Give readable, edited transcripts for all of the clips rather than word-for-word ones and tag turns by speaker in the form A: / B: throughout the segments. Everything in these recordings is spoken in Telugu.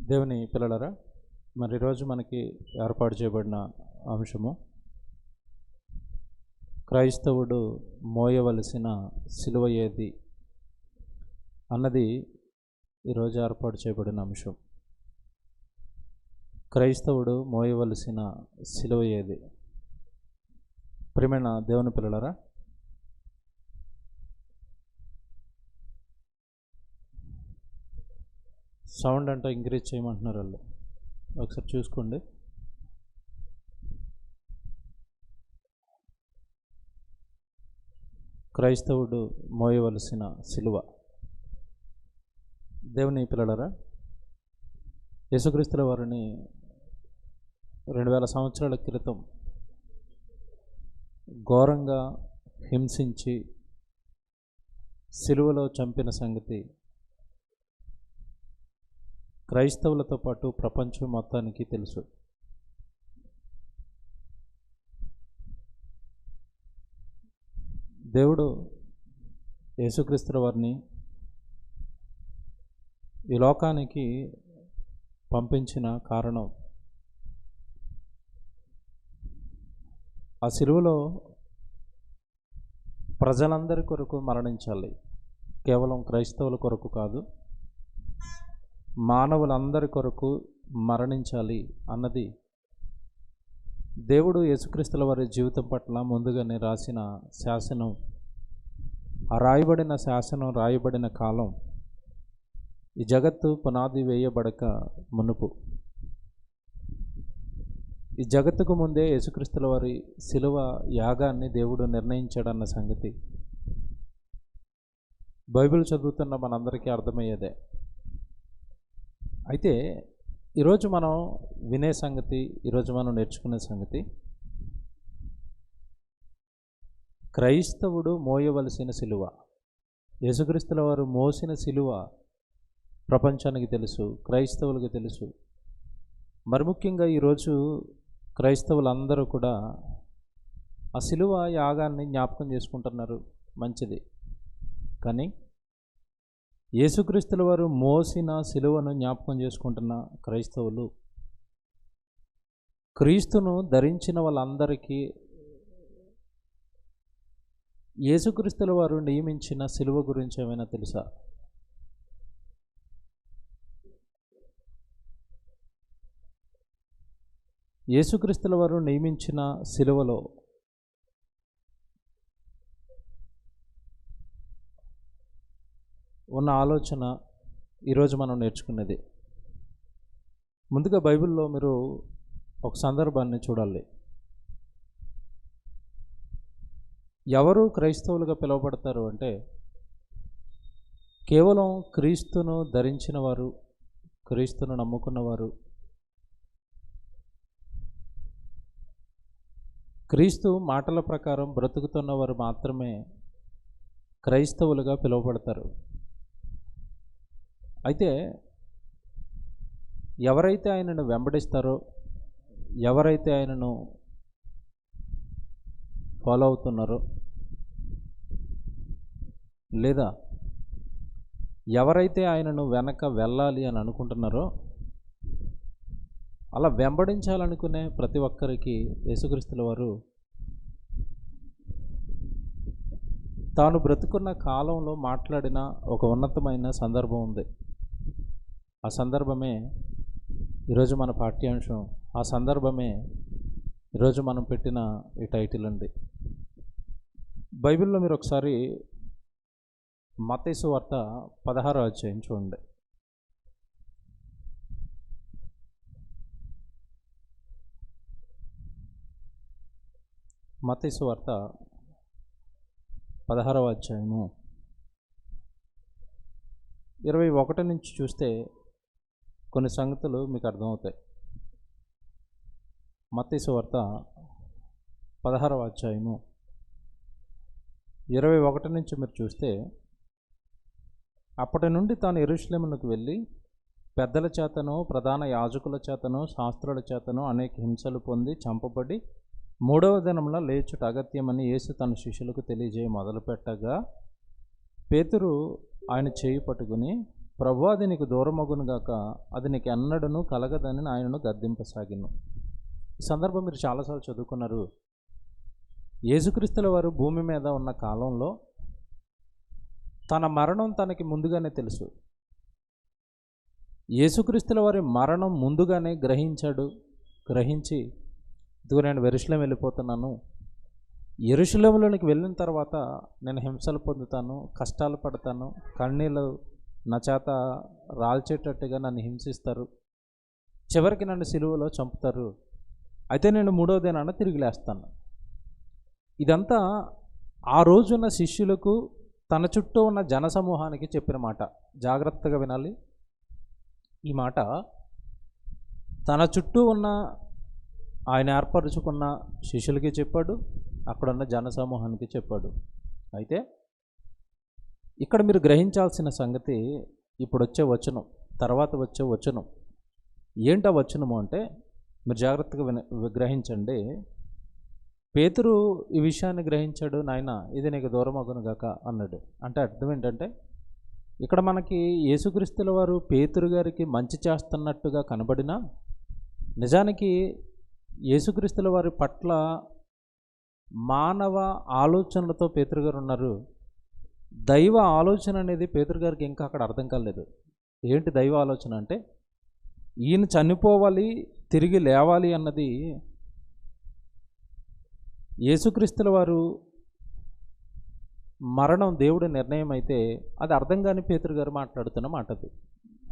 A: దేవుని పిల్లలరా, మరి ఈరోజు మనకి ఏర్పాటు చేయబడిన అంశము క్రైస్తవుడు మోయవలసిన సిలువ ఏది అన్నది ఈరోజు ఏర్పాటు చేయబడిన అంశం. క్రైస్తవుడు మోయవలసిన సిలువ ఏది? ప్రియమైన దేవుని పిల్లలరా, సౌండ్ అంటే ఇంక్రీజ్ చేయమంటున్నారు వాళ్ళు, ఒకసారి చూసుకోండి. క్రైస్తవుడు మోయవలసిన సిలువ. దేవుని పిల్లలరా, యేసుక్రీస్తుల వారిని 2000 సంవత్సరాల క్రితం ఘోరంగా హింసించి సిలువలో చంపిన సంగతి క్రైస్తవులతో పాటు ప్రపంచం మొత్తానికి తెలుసు. దేవుడు యేసుక్రీస్తుల వారిని ఈ లోకానికి పంపించిన కారణం, ఆ సిలువలో ప్రజలందరి కొరకు మరణించాలి. కేవలం క్రైస్తవుల కొరకు కాదు, మానవులందరి కొరకు మరణించాలి అన్నది దేవుడు యేసుక్రీస్తుల వారి జీవితం పట్ల ముందుగానే రాసిన శాసనం. ఆ రాయబడిన శాసనం రాయబడిన కాలం ఈ జగత్తు పునాది వేయబడక మునుపు. ఈ జగత్తుకు ముందే యేసుక్రీస్తుల వారి శిలువ యాగాన్ని దేవుడు నిర్ణయించాడన్న సంగతి బైబిల్ చదువుతున్న మనందరికీ అర్థమయ్యేదే. అయితే ఈరోజు మనం వినే సంగతి, ఈరోజు మనం నేర్చుకునే సంగతి, క్రైస్తవుడు మోయవలసిన సిలువ. యేసుక్రీస్తుల వారు మోసిన సిలువ ప్రపంచానికి తెలుసు, క్రైస్తవులకు తెలుసు. మరి ముఖ్యంగా ఈరోజు క్రైస్తవులందరూ కూడా ఆ సిలువ యాగాన్ని జ్ఞాపకం చేసుకుంటున్నారు, మంచిది. కానీ యేసుక్రీస్తుల వారు మోసిన సిలువను జ్ఞాపకం చేసుకుంటున్న క్రైస్తవులు, క్రీస్తును ధరించిన వాళ్ళందరికీ యేసుక్రీస్తుల వారు నియమించిన సిలువ గురించి ఏమైనా తెలుసా? యేసుక్రీస్తుల వారు నియమించిన సిలువలో ఉన్న ఆలోచన ఈరోజు మనం నేర్చుకున్నది. ముందుగా బైబిల్లో మీరు ఒక సందర్భాన్ని చూడాలి. ఎవరు క్రైస్తవులుగా పిలువబడతారు అంటే కేవలం క్రీస్తును ధరించిన వారు, క్రీస్తును నమ్ముకున్నవారు, క్రీస్తు మాటల ప్రకారం బ్రతుకుతున్నవారు మాత్రమే క్రైస్తవులుగా పిలువబడతారు. అయితే ఎవరైతే ఆయనను వెంబడిస్తారో, ఎవరైతే ఆయనను ఫాలో అవుతున్నారో, లేదా ఎవరైతే ఆయనను వెనక వెళ్ళాలి అని అనుకుంటున్నారో, అలా వెంబడించాలనుకునే ప్రతి ఒక్కరికి యేసుక్రీస్తుల వారు తాను బ్రతుకున్న కాలంలో మాట్లాడిన ఒక ఉన్నతమైన సందర్భం ఉంది. ఆ సందర్భమే ఈరోజు మన పాఠ్యాంశం. ఆ సందర్భమే ఈరోజు మనం పెట్టిన ఈ టైటిల్ అండి. బైబిల్లో మీరు ఒకసారి మత్తయి సువార్త 16వ అధ్యాయం చూడండి. మత్తయి సువార్త 16వ అధ్యాయము 21 నుంచి చూస్తే కొన్ని సంగతులు మీకు అర్థమవుతాయి. మత్తయి సువార్త 16వ అధ్యాయము 21 నుంచి మీరు చూస్తే, అప్పటి నుండి తాను యెరూషలేమునకు వెళ్ళి పెద్దల చేతను, ప్రధాన యాజకుల చేతను, శాస్త్రుల చేతను అనేక హింసలు పొంది చంపబడి 3వ దినమున లేచుట అగత్యమని యేసు తన శిష్యులకు తెలియజేయ మొదలుపెట్టగా పేతురు ఆయన చేయి పట్టుకుని, ప్రభువా, అది నీకు దూరమగును గాక, అది నీకు ఎన్నడను కలగదని ఆయనను గద్దింపసాగిను. ఈ సందర్భం మీరు చాలాసార్లు చదువుకున్నారు. యేసుక్రీస్తుల వారు భూమి మీద ఉన్న కాలంలో తన మరణం తనకి ముందుగానే తెలుసు. యేసుక్రీస్తుల వారి మరణం ముందుగానే గ్రహించి ఇదిగో నేను యెరూషలేము వెళ్ళిపోతున్నాను, యెరూషలేములోనికి వెళ్ళిన తర్వాత నేను హింసలు పొందుతాను, కష్టాలు పడతాను, కన్నీళ్ళు నా చేత రాల్చేటట్టుగా నన్ను హింసిస్తారు, చివరికి నన్ను సిలువలో చంపుతారు, అయితే నేను 3వ దినాన తిరిగి లేస్తాను. ఇదంతా ఆ రోజున్న శిష్యులకు, తన చుట్టూ ఉన్న జనసమూహానికి చెప్పిన మాట. జాగ్రత్తగా వినాలి ఈ మాట. తన చుట్టూ ఉన్న ఆయన ఏర్పరచుకున్న శిష్యులకి చెప్పాడు, అక్కడున్న జనసమూహానికి చెప్పాడు. అయితే ఇక్కడ మీరు గ్రహించాల్సిన సంగతి ఇప్పుడు వచ్చే వచనం, తర్వాత వచ్చే వచనం. ఏంటా వచనము అంటే మీరు జాగ్రత్తగా గ్రహించండి. పేతురు ఈ విషయాన్ని గ్రహించాడు, నాయన ఇది నీకు దూరమగును గాక అన్నాడు. అంటే అర్థం ఏంటంటే ఇక్కడ మనకి యేసుక్రీస్తుల వారు పేతురు గారికి మంచి చేస్తున్నట్టుగా కనబడినా, నిజానికి యేసుక్రీస్తుల వారి పట్ల మానవ ఆలోచనలతో పేతురు గారు ఉన్నారు. దైవ ఆలోచన అనేది పేతురు గారికి ఇంకా అక్కడ అర్థం కాలేదు. ఏంటి దైవ ఆలోచన అంటే, ఈయన చనిపోవాలి, తిరిగి లేవాలి అన్నది యేసుక్రీస్తుల వారు మరణం దేవుడి నిర్ణయం అయితే అది అర్థం కాని పేతురు గారు మాట్లాడుతున్న మాట అది.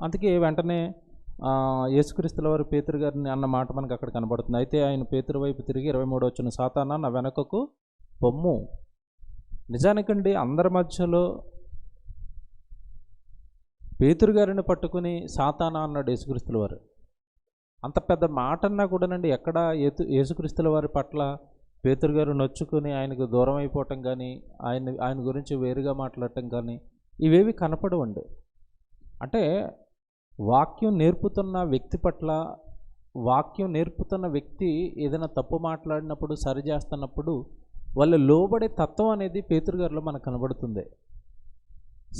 A: అందుకే వెంటనే యేసుక్రీస్తుల వారు పేతురు గారిని అన్న మాట మనకు అక్కడ కనబడుతుంది. అయితే ఆయన పేతురు వైపు తిరిగి 23వ వచనం, సాతానా నా వెనకకు పొమ్ము. నిజానికండి అందరి మధ్యలో పేతురు గారిని పట్టుకుని సాతానా అన్నాడు యేసుక్రీస్తుల వారు. అంత పెద్ద మాట అన్నా కూడానండి ఎక్కడ యేసుక్రీస్తుల వారి పట్ల పేతురు గారు నొచ్చుకుని ఆయనకు దూరం అయిపోవటం కానీ, ఆయన గురించి వేరుగా మాట్లాడటం కానీ ఇవేవి కనపడవండి. అంటే వాక్యం నేర్పుతున్న వ్యక్తి పట్ల, వాక్యం నేర్పుతున్న వ్యక్తి ఏదైనా తప్పు మాట్లాడినప్పుడు, సరి చేస్తున్నప్పుడు వాళ్ళు లోబడే తత్వం అనేది పేతురు గారిలో మనకు కనబడుతుంది.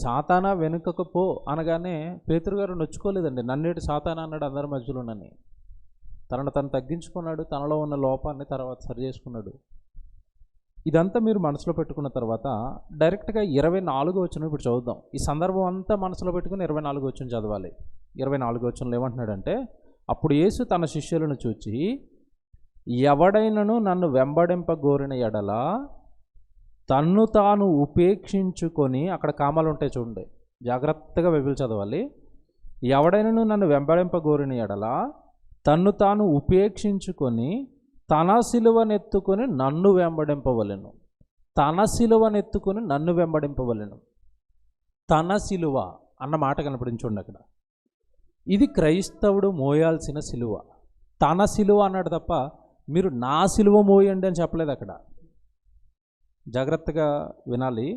A: సాతానా వెనుకకు పో అనగానే పేతురు గారు నొచ్చుకోలేదండి. నన్నేటి సాతానా అన్నాడు అందరి మధ్యలోనని. తనను తను తగ్గించుకున్నాడు, తనలో ఉన్న లోపాన్ని తర్వాత సరి చేసుకున్నాడు. ఇదంతా మీరు మనసులో పెట్టుకున్న తర్వాత డైరెక్ట్గా 24వ వచనం ఇప్పుడు చదువుదాం. ఈ సందర్భం అంతా మనసులో పెట్టుకుని 24వ వచనం చదవాలి. 24వ వచనంలో ఏమంటున్నాడంటే, అప్పుడు యేసు తన శిష్యులను చూచి, ఎవడైనను నన్ను వెంబడింపగోరిన ఎడల తన్ను తాను ఉపేక్షించుకొని, అక్కడ కామాలు ఉంటాయి చూడండి, జాగ్రత్తగా బైబిల్ చదవాలి. ఎవడైనను నన్ను వెంబడింపగోరిన ఎడల తన్ను తాను ఉపేక్షించుకొని తన సిలువనెత్తుకొని నన్ను వెంబడింపవలెను. తన సిలువనెత్తుకొని నన్ను వెంబడింపవలెను. తన సిలువ అన్న మాట కనపడించండి అక్కడ. ఇది క్రైస్తవుడు మోయాల్సిన సిలువ. తన సిలువ అన్నాడు తప్ప మీరు నా సిలువ మోయండి అని చెప్పలేదు అక్కడ. జాగ్రత్తగా వినాలి,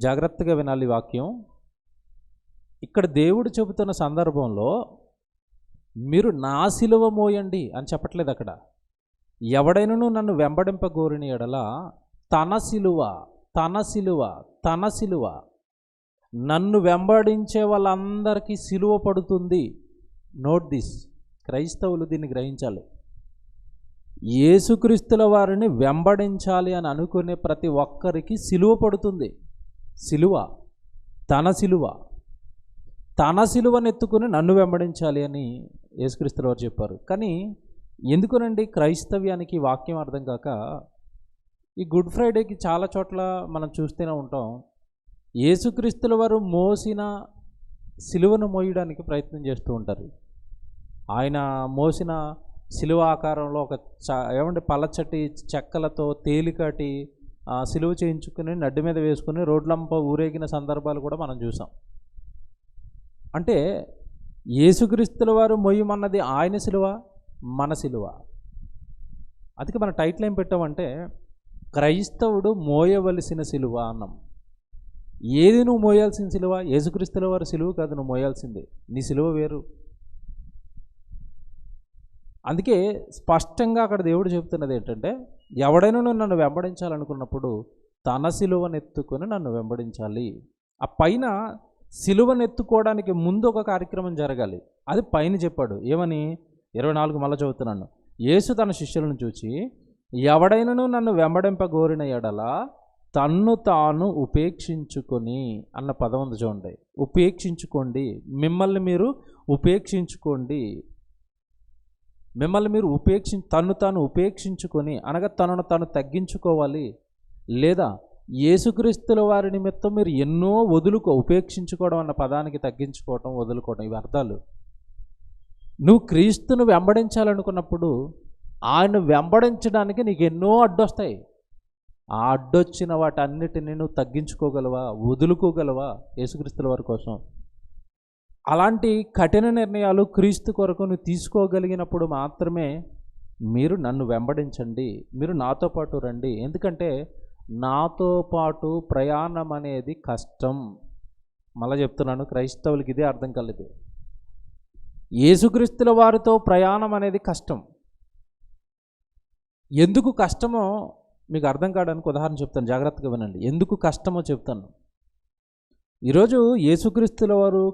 A: జాగ్రత్తగా వినాలి వాక్యం. ఇక్కడ దేవుడు చెబుతున్న సందర్భంలో మీరు నా సిలువ మోయండి అని చెప్పట్లేదు అక్కడ. ఎవడైనను నన్ను వెంబడింపగోరిన ఎడల తన సిలువ, తన సిలువ, తన సిలువ, నన్ను వెంబడించే వాళ్ళందరికీ సిలువ పడుతుంది. నోట్ దిస్, క్రైస్తవులు దీన్ని గ్రహించాలి. యేసుక్రీస్తుల వారిని వెంబడించాలి అని అనుకునే ప్రతి ఒక్కరికి సిలువ పడుతుంది. సిలువ, తన సిలువ, తన సిలువనెత్తుకుని నన్ను వెంబడించాలి అని యేసుక్రీస్తుల వారు చెప్పారు. కానీ ఎందుకునండి క్రైస్తవ్యానికి వాక్యం అర్థం కాక ఈ గుడ్ ఫ్రైడేకి చాలా చోట్ల మనం చూస్తూనే ఉంటాం, యేసుక్రీస్తుల వారు మోసిన సిలువను మోయడానికి ప్రయత్నం చేస్తూ ఉంటారు. ఆయన మోసిన సిలువ ఆకారంలో ఒక పలచటి చెక్కలతో తేలికటి సిలువ చేయించుకుని నడ్డి మీద వేసుకుని రోడ్లంప ఊరేగిన సందర్భాలు కూడా మనం చూసాం. అంటే యేసుక్రీస్తుల వారు మొయ్యమన్నది ఆయన సిలువ, మన సిలువ. అందుకే మన టైటిల్ ఏం పెట్టామంటే క్రైస్తవుడు మోయవలసిన సిలువ అన్నాం. ఏది నువ్వు మోయాల్సిన సిలువ? యేసుక్రీస్తుల వారి సిలువ కాదు నువ్వు మోయాల్సింది, నీ సిలువ వేరు. అందుకే స్పష్టంగా అక్కడ దేవుడు చెబుతున్నది ఏంటంటే, ఎవడైనా నన్ను వెంబడించాలనుకున్నప్పుడు తన సిలువనెత్తుకొని నన్ను వెంబడించాలి. ఆ పైన సిలువనెత్తుకోవడానికి ముందు ఒక కార్యక్రమం జరగాలి. అది పైన చెప్పాడు. ఏమని? 24 మళ్ళా చదువుతున్నాను. యేసు తన శిష్యులను చూచి, ఎవడైనను నన్ను వెంబడింపగోరిన ఎడల తన్ను తాను ఉపేక్షించుకొని అన్న పదం ఉంది చూడండి. ఉపేక్షించుకోండి, మిమ్మల్ని మీరు ఉపేక్షించుకోండి. మిమ్మల్ని మీరు తన్ను తాను ఉపేక్షించుకొని అనగా తనను తాను తగ్గించుకోవాలి. లేదా యేసుక్రీస్తుల వారి నిమిత్తం మీరు ఎన్నో ఉపేక్షించుకోవడం అన్న పదానికి తగ్గించుకోవడం, వదులుకోవడం, ఇవి అర్థాలు. నువ్వు క్రీస్తును వెంబడించాలనుకున్నప్పుడు ఆయన వెంబడించడానికి నీకు ఎన్నో అడ్డొస్తాయి. ఆ అడ్డొచ్చిన వాటన్నిటిని నువ్వు తగ్గించుకోగలవా, వదులుకోగలవా యేసుక్రీస్తుల వారి కోసం? అలాంటి కఠిన నిర్ణయాలు క్రీస్తు కొరకు నువ్వు తీసుకోగలిగినప్పుడు మాత్రమే మీరు నన్ను వెంబడించండి, మీరు నాతో పాటు రండి. ఎందుకంటే నాతో పాటు ప్రయాణం అనేది కష్టం. మళ్ళీ చెప్తున్నాను, క్రైస్తవులకి ఇదే అర్థం కాలేదు. యేసుక్రీస్తుల వారితో ప్రయాణం అనేది కష్టం. ఎందుకు కష్టమో మీకు అర్థం కావడానికి ఉదాహరణ చెప్తాను, జాగ్రత్తగా వినండి. ఎందుకు కష్టమో చెప్తాను. ఈరోజు యేసుక్రీస్తుల వారు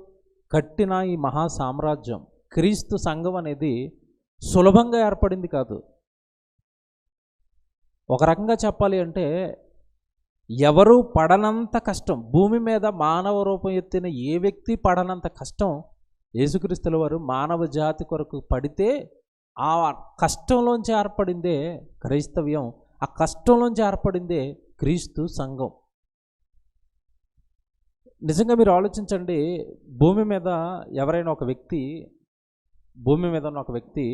A: కట్టిన ఈ మహా సామ్రాజ్యం, క్రీస్తు సంఘం అనేది సులభంగా ఏర్పడింది కాదు. ఒక రకంగా చెప్పాలి అంటే ఎవరు పడనంత కష్టం, భూమి మీద మానవ రూపం ఎత్తిన ఏ వ్యక్తి పడనంత కష్టం యేసుక్రీస్తుల వారు మానవ జాతి కొరకు పడితే ఆ కష్టంలోంచి ఏర్పడిందే క్రైస్తవ్యం. ఆ కష్టంలోంచి ఏర్పడిందే క్రీస్తు సంఘం. నిజంగా మీరు ఆలోచించండి, భూమి మీద ఎవరైనా ఒక వ్యక్తి, భూమి మీద ఉన్న ఒక వ్యక్తి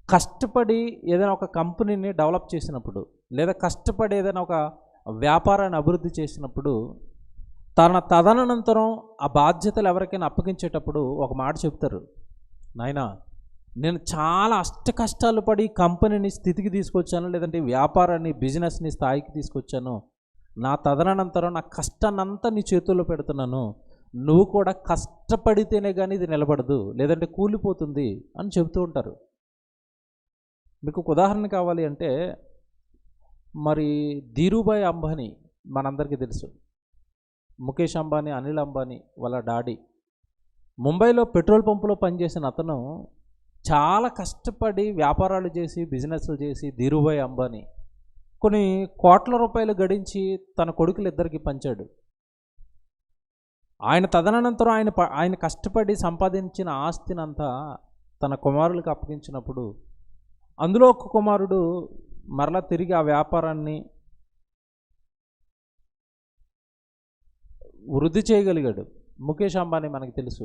A: కష్టపడి ఏదైనా ఒక కంపెనీని డెవలప్ చేసినప్పుడు, లేదా కష్టపడి ఏదైనా ఒక వ్యాపారాన్ని అభివృద్ధి చేసినప్పుడు, తదనంతరం ఆ బాధ్యతలు ఎవరికైనా అప్పగించేటప్పుడు ఒక మాట చెప్తారు, నాయనా నేను చాలా కష్టాలు పడి కంపెనీని స్థితికి తీసుకొచ్చాను, లేదంటే వ్యాపారాన్ని, బిజినెస్ని స్థాయికి తీసుకొచ్చాను. నా తదనంతరం నా కష్టాన్నంతా నీ చేతుల్లో పెడుతున్నాను. నువ్వు కూడా కష్టపడితేనే కానీ ఇది నిలబడదు, లేదంటే కూలిపోతుంది అని చెబుతూ ఉంటారు. మీకు ఒక ఉదాహరణ కావాలి అంటే, మరి ధీరుభాయ్ అంబానీ మనందరికీ తెలుసు. ముఖేష్ అంబానీ, అనిల్ అంబానీ వాళ్ళ డాడీ. ముంబైలో పెట్రోల్ పంపులో పనిచేసిన అతను చాలా కష్టపడి వ్యాపారాలు చేసి, బిజినెస్లు చేసి ధీరుభాయ్ అంబానీ కొన్ని కోట్ల రూపాయలు గడించి తన కొడుకులిద్దరికి పంచాడు. ఆయన తదనంతరం ఆయన కష్టపడి సంపాదించిన ఆస్తినంతా తన కుమారులకు అప్పగించినప్పుడు అందులో ఒక కుమారుడు మరలా తిరిగి ఆ వ్యాపారాన్ని వృద్ధి చేయగలిగాడు. ముఖేష్ అంబానీ మనకి తెలుసు,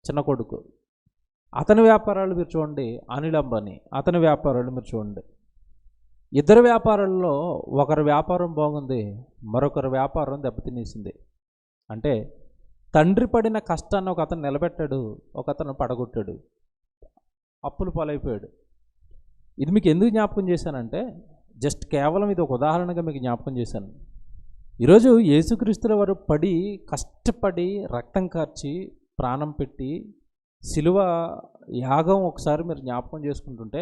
A: చిన్న కొడుకు. అతని వ్యాపారాలు మీరు చూడండి, అనిల్ అంబానీ అతని వ్యాపారాలు మీరు చూడండి. ఇద్దరు వ్యాపారాల్లో ఒకరి వ్యాపారం బాగుంది, మరొకరి వ్యాపారం దెబ్బతినేసింది. అంటే తండ్రి పడిన కష్టాన్ని ఒక అతను నిలబెట్టాడు, ఒక అతను పడగొట్టాడు, అప్పులు పాలైపోయాడు. ఇది మీకు ఎందుకు జ్ఞాపకం చేశానంటే, జస్ట్ కేవలం ఇది ఒక ఉదాహరణగా మీకు జ్ఞాపకం చేశాను. ఈరోజు యేసుక్రీస్తుల వారు కష్టపడి రక్తం కార్చి ప్రాణం పెట్టి సిలువ యాగం ఒకసారి మీరు జ్ఞాపకం చేసుకుంటుంటే,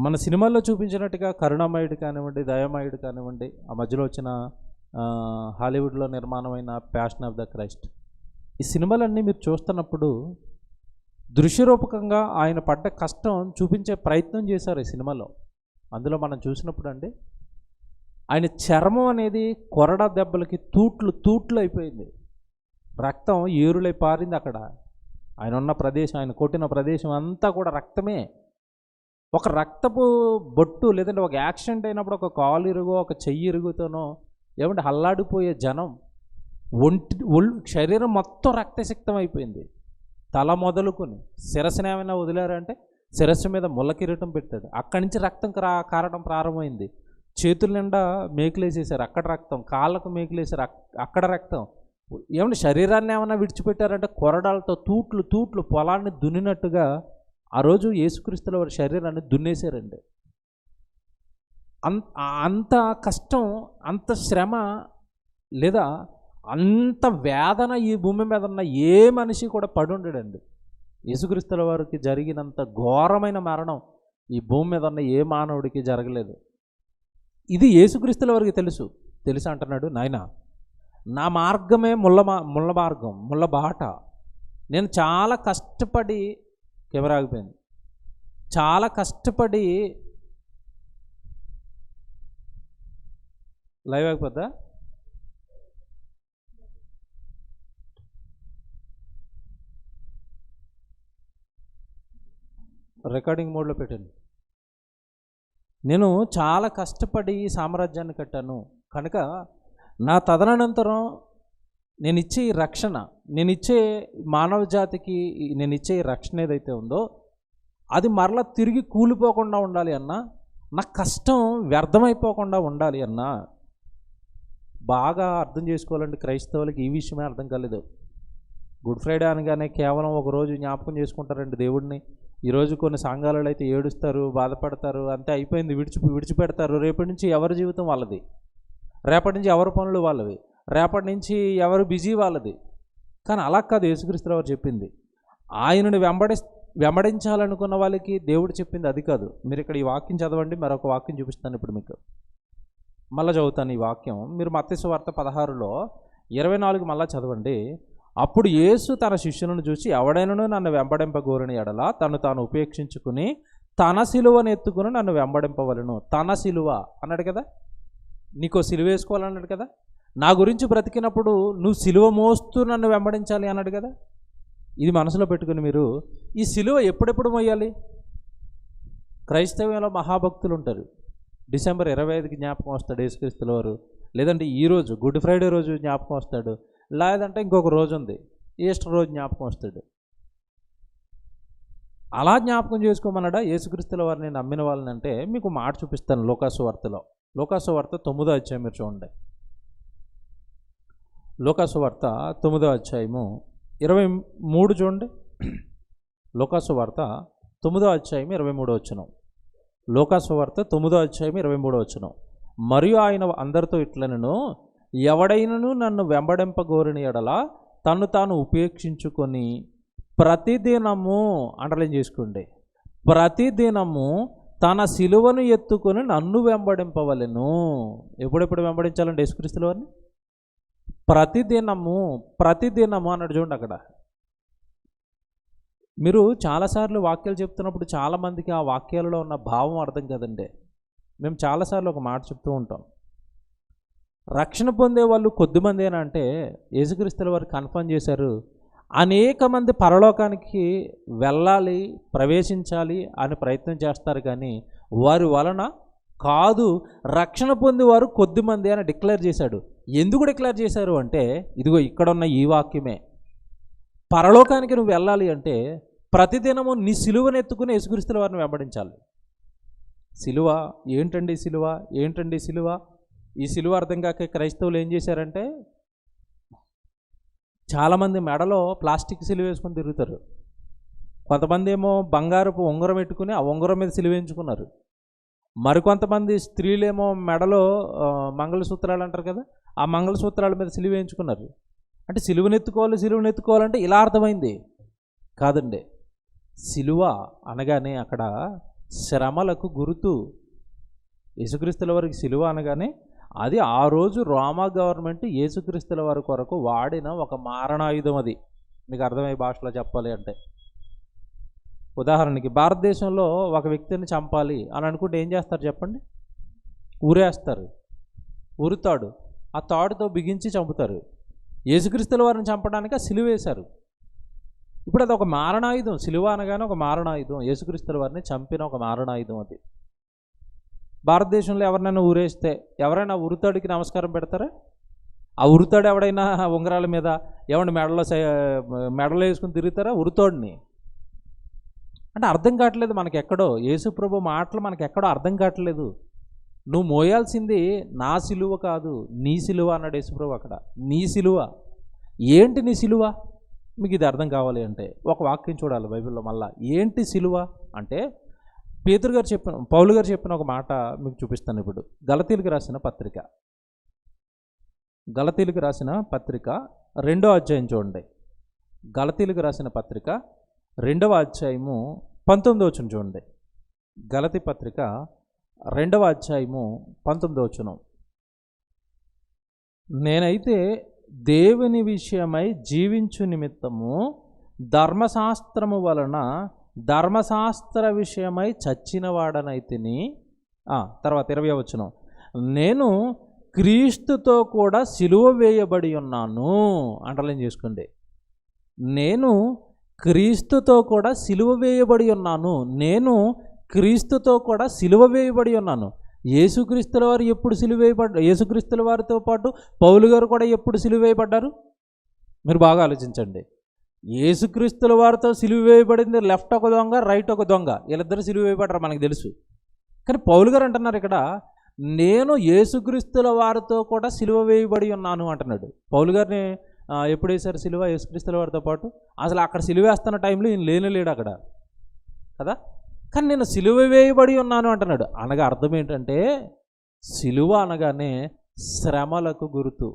A: మన సినిమాల్లో చూపించినట్టుగా కరుణామయుడు కానివ్వండి, దయామయుడు కానివ్వండి, ఆ మధ్యలో వచ్చిన హాలీవుడ్లో నిర్మాణమైన ప్యాషన్ ఆఫ్ ద క్రైస్ట్, ఈ సినిమాలన్నీ మీరు చూస్తున్నప్పుడు దృశ్యరూపకంగా ఆయన పడ్డ కష్టం చూపించే ప్రయత్నం చేశారు ఈ సినిమాలో. అందులో మనం చూసినప్పుడు అండి, ఆయన చర్మం అనేది కొరడా దెబ్బలకి తూట్లు అయిపోయింది, రక్తం ఏరులై పారింది. అక్కడ ఆయన ఉన్న ప్రదేశం, ఆయన కొట్టిన ప్రదేశం అంతా కూడా రక్తమే. ఒక రక్తపు బొట్టు, లేదంటే ఒక యాక్సిడెంట్ అయినప్పుడు ఒక కాలు ఇరుగో, ఒక చెయ్యి ఇరుగుతోనో ఏమంటే అల్లాడిపోయే జనం, శరీరం మొత్తం రక్తసిక్తం అయిపోయింది. తల మొదలుకొని శిరస్సుని ఏమైనా వదిలారంటే శిరస్సు మీద ముళ్ళ కిరీటం పెట్టాడు, అక్కడి నుంచి రక్తం కారడం ప్రారంభమైంది. చేతుల నిండా మేకులేసేసారు, అక్కడ రక్తం, కాళ్ళకు మేకులేసారు, అక్కడ రక్తం. ఏమన్నా శరీరాన్ని ఏమైనా విడిచిపెట్టారంటే కొరడాలతో తూట్లు పొలాన్ని దున్నినట్టుగా ఆ రోజు యేసుక్రీస్తుల వారి శరీరాన్ని దున్నేశారండి. అంత కష్టం, అంత శ్రమ, లేదా అంత వేదన ఈ భూమి మీద ఉన్న ఏ మనిషి కూడా పడి ఉండడండి. యేసుక్రీస్తుల వారికి జరిగినంత ఘోరమైన మరణం ఈ భూమి మీద ఉన్న ఏ మానవుడికి జరగలేదు. ఇది యేసుక్రీస్తుల వారికి తెలుసు అంటున్నాడు, నాయన నా మార్గమే ముళ్ళ మార్గం, ముళ్ళ బాట. నేను చాలా కష్టపడి కెమెరా ఆగిపోయింది, చాలా కష్టపడి లైవ్ ఆగిపోద్దా, రికార్డింగ్ మోడ్లో పెట్టండి. నేను చాలా కష్టపడి ఈ సామ్రాజ్యాన్ని కట్టాను కనుక నా తదనంతరం నేను ఇచ్చే ఈ రక్షణ, నేను ఇచ్చే మానవ జాతికి నేను ఇచ్చే ఈ రక్షణ ఏదైతే ఉందో అది మరలా తిరిగి కూలిపోకుండా ఉండాలి అన్నా, నా కష్టం వ్యర్థమైపోకుండా ఉండాలి అన్నా. బాగా అర్థం చేసుకోవాలండి, క్రైస్తవులకి ఈ విషయమే అర్థం కాలేదు. గుడ్ ఫ్రైడే అనగానే కేవలం ఒక రోజు జ్ఞాపకం చేసుకుంటారండి దేవుడిని. ఈరోజు కొన్ని సంఘాలలో అయితే ఏడుస్తారు, బాధపడతారు, అంతే అయిపోయింది, విడిచిపెడతారు. రేపటి నుంచి ఎవరి జీవితం వాళ్ళది, రేపటి నుంచి ఎవరి పనులు వాళ్ళవి, రేపటి నుంచి ఎవరు బిజీ వాళ్ళది. కానీ అలా కాదు యేసుక్రీస్తు వారు చెప్పింది. ఆయనను వెంబడించాలనుకున్న వాళ్ళకి దేవుడు చెప్పింది అది కాదు. మీరు ఇక్కడ ఈ వాక్యం చదవండి, మరొక వాక్యం చూపిస్తాను ఇప్పుడు మీకు. మళ్ళీ చదువుతాను ఈ వాక్యం. మీరు మత్తయి సువార్త 16:24 మళ్ళీ చదవండి. అప్పుడు యేసు తన శిష్యులను చూసి, ఎవడైనను నన్ను వెంబడింపగోరిన ఎడల తను తాను ఉపేక్షించుకుని తన సిలువను ఎత్తుకుని నన్ను వెంబడింపవలను. తన సిలువ అన్నాడు కదా, నీకో సిలువ వేసుకోవాలన్నాడు కదా, నా గురించి బ్రతికినప్పుడు నువ్వు సిలువ మోస్తూ నన్ను వెంబడించాలి అన్నాడు కదా. ఇది మనసులో పెట్టుకుని మీరు ఈ సిలువ ఎప్పుడెప్పుడు మోయాలి? క్రైస్తవ్యంలో మహాభక్తులు ఉంటారు. డిసెంబర్ 25కి జ్ఞాపకం వస్తాడు యేసుక్రీస్తుల వారు, లేదంటే ఈరోజు గుడ్ ఫ్రైడే రోజు జ్ఞాపకం వస్తాడు, లేదంటే ఇంకొక రోజు ఉంది ఈస్టర్ రోజు జ్ఞాపకం వస్తాడు. అలా జ్ఞాపకం చేసుకోమన్నాడా యేసుక్రీస్తుల వారిని నమ్మిన వాళ్ళని? అంటే మీకు మాట చూపిస్తాను. లూకాసు వార్తలో, లూకాసు వార్త 9వ అధ్యాయం మీరు చూడండి. లూకాసు వార్త 9వ అధ్యాయము 23 చూడండి. లూకాసు వార్త 9వ అధ్యాయం 23వ వచనం. లూకాసు వార్త 9వ అధ్యాయం 23వ వచనం. మరియు ఆయన అందరితో ఇట్లనెను, ఎవడైనను నన్ను వెంబడింపగోరిన ఎడల తను తాను ఉపేక్షించుకొని ప్రతిదినము, అండర్లైన్ చేసుకోండి, ప్రతిదినము తన సిలువను ఎత్తుకొని నన్ను వెంబడింపవలెను. ఎప్పుడెప్పుడు వెంబడించాలండి యేసుక్రీస్తుల వారిని? ప్రతిదినము అన్నాడు చూడండి. అక్కడ మీరు చాలాసార్లు వాక్యాలు చెప్తున్నప్పుడు చాలామందికి ఆ వాక్యాలలో ఉన్న భావం అర్థం కదండి. మేము చాలాసార్లు ఒక మాట చెప్తూ ఉంటాం, రక్షణ పొందే వాళ్ళు కొద్దిమందేనా అంటే యేసుక్రీస్తుల వారు కన్ఫర్మ్ చేశారు, అనేక మంది పరలోకానికి వెళ్ళాలి, ప్రవేశించాలి అని ప్రయత్నం చేస్తారు, కానీ వారి వలన కాదు, రక్షణ పొందేవారు కొద్దిమంది అని డిక్లేర్ చేశాడు. ఎందుకు డిక్లేర్ చేశారు అంటే, ఇదిగో ఇక్కడున్న ఈ వాక్యమే. పరలోకానికి నువ్వు వెళ్ళాలి అంటే ప్రతిదినము నీ సిలువను ఎత్తుకుని యేసుక్రీస్తుల వారిని వెంబడించాలి. సిలువ ఏంటండి? సిలువ ఈ సిలువ అర్థం కాక క్రైస్తవులు ఏం చేశారంటే, చాలామంది మెడలో ప్లాస్టిక్ సిలువ వేసుకొని తిరుగుతారు. కొంతమంది ఏమో బంగారపు ఉంగరం పెట్టుకుని ఆ ఉంగరం మీద సిలువ వేయించుకున్నారు. మరికొంతమంది స్త్రీలేమో మెడలో మంగళసూత్రాలు అంటారు కదా, ఆ మంగళసూత్రాల మీద సిలువ వేయించుకున్నారు. అంటే సిలువనెత్తుకోవాలంటే ఇలా అర్థమైంది కాదండి. సిలువ అనగానే అక్కడ శ్రమలకు గుర్తు. యేసుక్రీస్తుల వారికి సిలువ అనగానే అది ఆ రోజు రోమా గవర్నమెంట్ యేసుక్రీస్తుల వారి కొరకు వాడిన ఒక మారణాయుధం. అది మీకు అర్థమయ్యే భాషలో చెప్పాలి అంటే, ఉదాహరణకి భారతదేశంలో ఒక వ్యక్తిని చంపాలి అని అనుకుంటే ఏం చేస్తారు చెప్పండి? ఊరేస్తారు, ఊరుతాడు, ఆ తాడుతో బిగించి చంపుతారు. యేసుక్రీస్తుల వారిని చంపడానికి ఆ సిలువ వేశారు. ఇప్పుడు అది ఒక మారణాయుధం. సిలువ అనగానే ఒక మారణాయుధం, యేసుక్రీస్తుల వారిని చంపిన ఒక మారణాయుధం అది. భారతదేశంలో ఎవరినైనా ఊరేస్తే ఎవరైనా ఉరుతాడికి నమస్కారం పెడతారా? ఆ ఉరుతాడు ఎవడైనా ఉంగరాల మీద ఎవరిని మెడలో వేసుకుని తిరుగుతారా ఉరుతాడిని? అంటే అర్థం కావట్లేదు మనకి ఎక్కడో. యేసుప్రభు మాటలు మనకి ఎక్కడో అర్థం కావట్లేదు. నువ్వు మోయాల్సింది నా సిలువ కాదు, నీ సిలువ అన్నాడు యేసుప్రభు అక్కడ. నీ సిలువ ఏంటి? నీ సిలువ మీకు ఇది అర్థం కావాలి అంటే ఒక వాక్యం చూడాలి బైబిల్లో. మళ్ళా ఏంటి సిలువ అంటే పౌలు గారు చెప్పిన ఒక మాట మీకు చూపిస్తాను ఇప్పుడు. గలతీలకు రాసిన పత్రిక 2వ అధ్యాయం చూడండి. గలతీలకు రాసిన పత్రిక 2వ అధ్యాయము 19వ వచనం చూడండి. గలతీ పత్రిక 2వ అధ్యాయము 19వ వచనం. నేనైతే దేవుని విషయమై జీవించు నిమిత్తము ధర్మశాస్త్రము వలన ధర్మశాస్త్ర విషయమై చచ్చిన వాడనైతిని. తర్వాత 20వ వచనం. నేను క్రీస్తుతో కూడా సిలువ వేయబడి ఉన్నాను. అండర్లైన్ చేసుకోండి. నేను క్రీస్తుతో కూడా సిలువ వేయబడి ఉన్నాను. నేను క్రీస్తుతో కూడా సిలువ వేయబడి ఉన్నాను. యేసుక్రీస్తుల వారు ఎప్పుడు సిలువ వేయబడ్డారు? యేసుక్రీస్తుల వారితో పాటు పౌలు గారు కూడా ఎప్పుడు సిలువ వేయబడ్డారు? మీరు బాగా ఆలోచించండి. యేసుక్రీస్తుల వారితో సిలువ వేయబడింది లెఫ్ట్ ఒక దొంగ, రైట్ ఒక దొంగ, వీళ్ళిద్దరు సిలువ వేయబడ్డారు మనకు తెలుసు. కానీ పౌలు గారు అంటున్నారు ఇక్కడ, నేను యేసుక్రీస్తుల వారితో కూడా సిలువ వేయబడి ఉన్నాను అంటున్నాడు. పౌలు గారిని ఎప్పుడు వేశారు సిలువ యేసుక్రీస్తుల వారితో పాటు? అసలు అక్కడ సిలువ వేస్తున్న టైంలో ఈయన లేడు అక్కడ కదా. కానీ నేను సిలువ వేయబడి ఉన్నాను అంటున్నాడు. అనగా అర్థం ఏంటంటే, సిలువ అనగానే శ్రమలకు గుర్తు.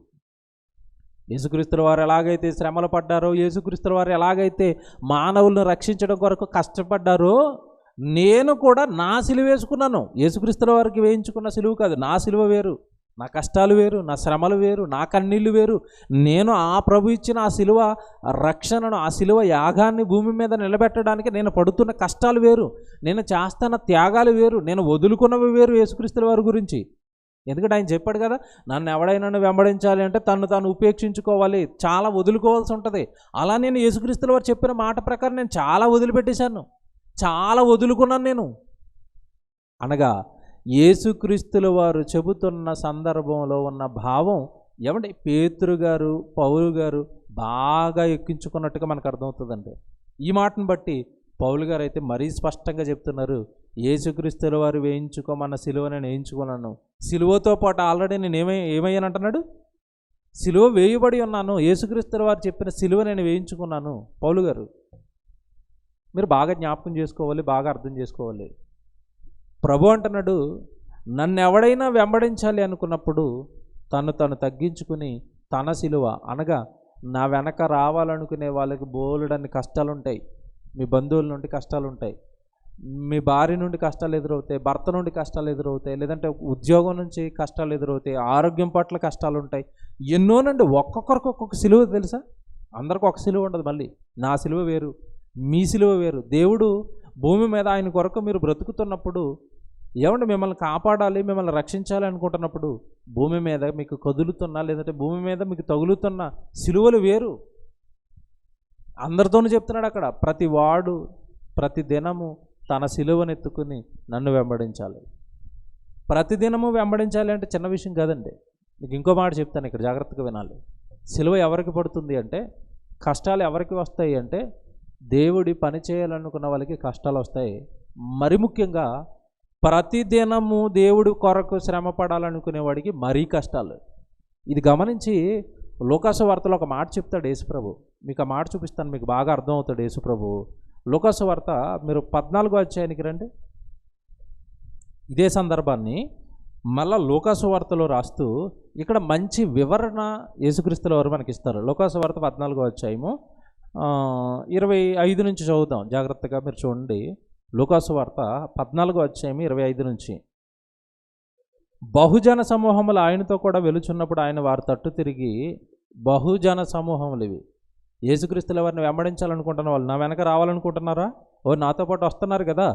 A: యేసుక్రీస్తుల వారు ఎలాగైతే శ్రమలు పడ్డారో, యేసుక్రీస్తుల వారు ఎలాగైతే మానవులను రక్షించడం కొరకు కష్టపడ్డారో, నేను కూడా నా సిలువ వేసుకున్నాను. యేసుక్రీస్తుల వారికి వేయించుకున్న సిలువ కాదు, నా సిలువ వేరు, నా కష్టాలు వేరు, నా శ్రమలు వేరు, నా కన్నీళ్ళు వేరు. నేను ఆ ప్రభు ఇచ్చిన ఆ సిలువ రక్షణను, ఆ సిలువ యాగాన్ని భూమి మీద నిలబెట్టడానికి నేను పడుతున్న కష్టాలు వేరు, నేను చేస్తున్న త్యాగాలు వేరు, నేను వదులుకున్నవి వేరు యేసుక్రీస్తుల వారి గురించి. ఎందుకంటే ఆయన చెప్పాడు కదా, నన్ను ఎవడైనా వెంబడించాలి అంటే తను తాను ఉపేక్షించుకోవాలి, చాలా వదులుకోవాల్సి ఉంటుంది. అలా నేను యేసుక్రీస్తుల వారు చెప్పిన మాట ప్రకారం నేను చాలా వదిలిపెట్టేశాను, చాలా వదులుకున్నాను నేను. అనగా యేసుక్రీస్తుల వారు చెబుతున్న సందర్భంలో ఉన్న భావం ఏమంటే పేతురు గారు, పౌలు గారు బాగా ఎక్కించుకున్నట్టుగా మనకు అర్థమవుతుందండి. ఈ మాటను బట్టి పౌలు గారు అయితే మరీ స్పష్టంగా చెప్తున్నారు, యేసుక్రీస్తుల వారు వేయించుకోమన్న సిలువ నేను వేయించుకున్నాను. సిలువతో పాటు ఆల్రెడీ నేను ఏమయ్యానంటున్నాడు? సిలువ వేయబడి ఉన్నాను. యేసుక్రీస్తుల వారు చెప్పిన సిలువ నేను వేయించుకున్నాను. పౌలు గారు మీరు బాగా జ్ఞాపకం చేసుకోవాలి, బాగా అర్థం చేసుకోవాలి. ప్రభు అంటున్నాడు, నన్ను ఎవడైనా వెంబడించాలి అనుకున్నప్పుడు తను తగ్గించుకుని తన సిలువ, అనగా నా వెనక రావాలనుకునే వాళ్ళకి బోలెడన్ని కష్టాలు ఉంటాయి. మీ బంధువుల నుండి కష్టాలు ఉంటాయి, మీ భార్య నుండి కష్టాలు ఎదురవుతాయి, భర్త నుండి కష్టాలు ఎదురవుతాయి, లేదంటే ఉద్యోగం నుంచి కష్టాలు ఎదురవుతాయి, ఆరోగ్యం పట్ల కష్టాలు ఉంటాయి, ఎన్నో నుండి ఒక్కొక్కరికి ఒక్కొక్క సిలువ తెలుసా? అందరికి ఒక సిలువ ఉండదు. మళ్ళీ నా సిలువ వేరు, మీ సిలువ వేరు. దేవుడు భూమి మీద ఆయన కొరకు మీరు బ్రతుకుతున్నప్పుడు, ఏమంటే మిమ్మల్ని కాపాడాలి, మిమ్మల్ని రక్షించాలి అనుకుంటున్నప్పుడు భూమి మీద మీకు కదులుతున్నా లేదంటే భూమి మీద మీకు తగులుతున్న సిలువలు వేరు. అందరితోనూ చెప్తున్నాడు అక్కడ, ప్రతి వాడు ప్రతి దినము తన సిలువనెత్తుకుని నన్ను వెంబడించాలి. ప్రతిదినము వెంబడించాలి అంటే చిన్న విషయం కాదండి. మీకు ఇంకో మాట చెప్తాను, ఇక్కడ జాగ్రత్తగా వినాలి. సిలువ ఎవరికి పడుతుంది అంటే, కష్టాలు ఎవరికి వస్తాయి అంటే, దేవుడి పని చేయాలనుకున్న వాళ్ళకి కష్టాలు వస్తాయి. మరి ముఖ్యంగా ప్రతిదినము దేవుడి కొరకు శ్రమ పడాలనుకునేవాడికి మరీ కష్టాలు. ఇది గమనించి లూకాసు వార్తలో ఒక మాట చెప్తాడు యేసుప్రభు. మీకు ఆ మాట చూపిస్తాను, మీకు బాగా అర్థమవుతాడు యేసుప్రభు. లూకాసు వార్త మీరు 14వ అధ్యాయానికి రండి. ఇదే సందర్భాన్ని మళ్ళా లూకాసు వార్తలో రాస్తూ ఇక్కడ మంచి వివరణ యేసుక్రీస్తుల వారు మనకి ఇస్తారు. లూకాసు వార్త 14వ అధ్యాయము 25 నుంచి చదువుదాం, జాగ్రత్తగా మీరు చూడండి. లూకాసు వార్త 14వ అధ్యాయం 25 నుంచి. బహుజన సమూహములు ఆయనతో కూడా వెలుచున్నప్పుడు ఆయన వారి తట్టు తిరిగి, బహుజన సమూహములు ఇవి, యేసుక్రీస్తుల వారిని వెంబడించాలనుకుంటున్న వాళ్ళు, నా వెనక రావాలనుకుంటున్నారా? నాతో పాటు వస్తున్నారు కదా,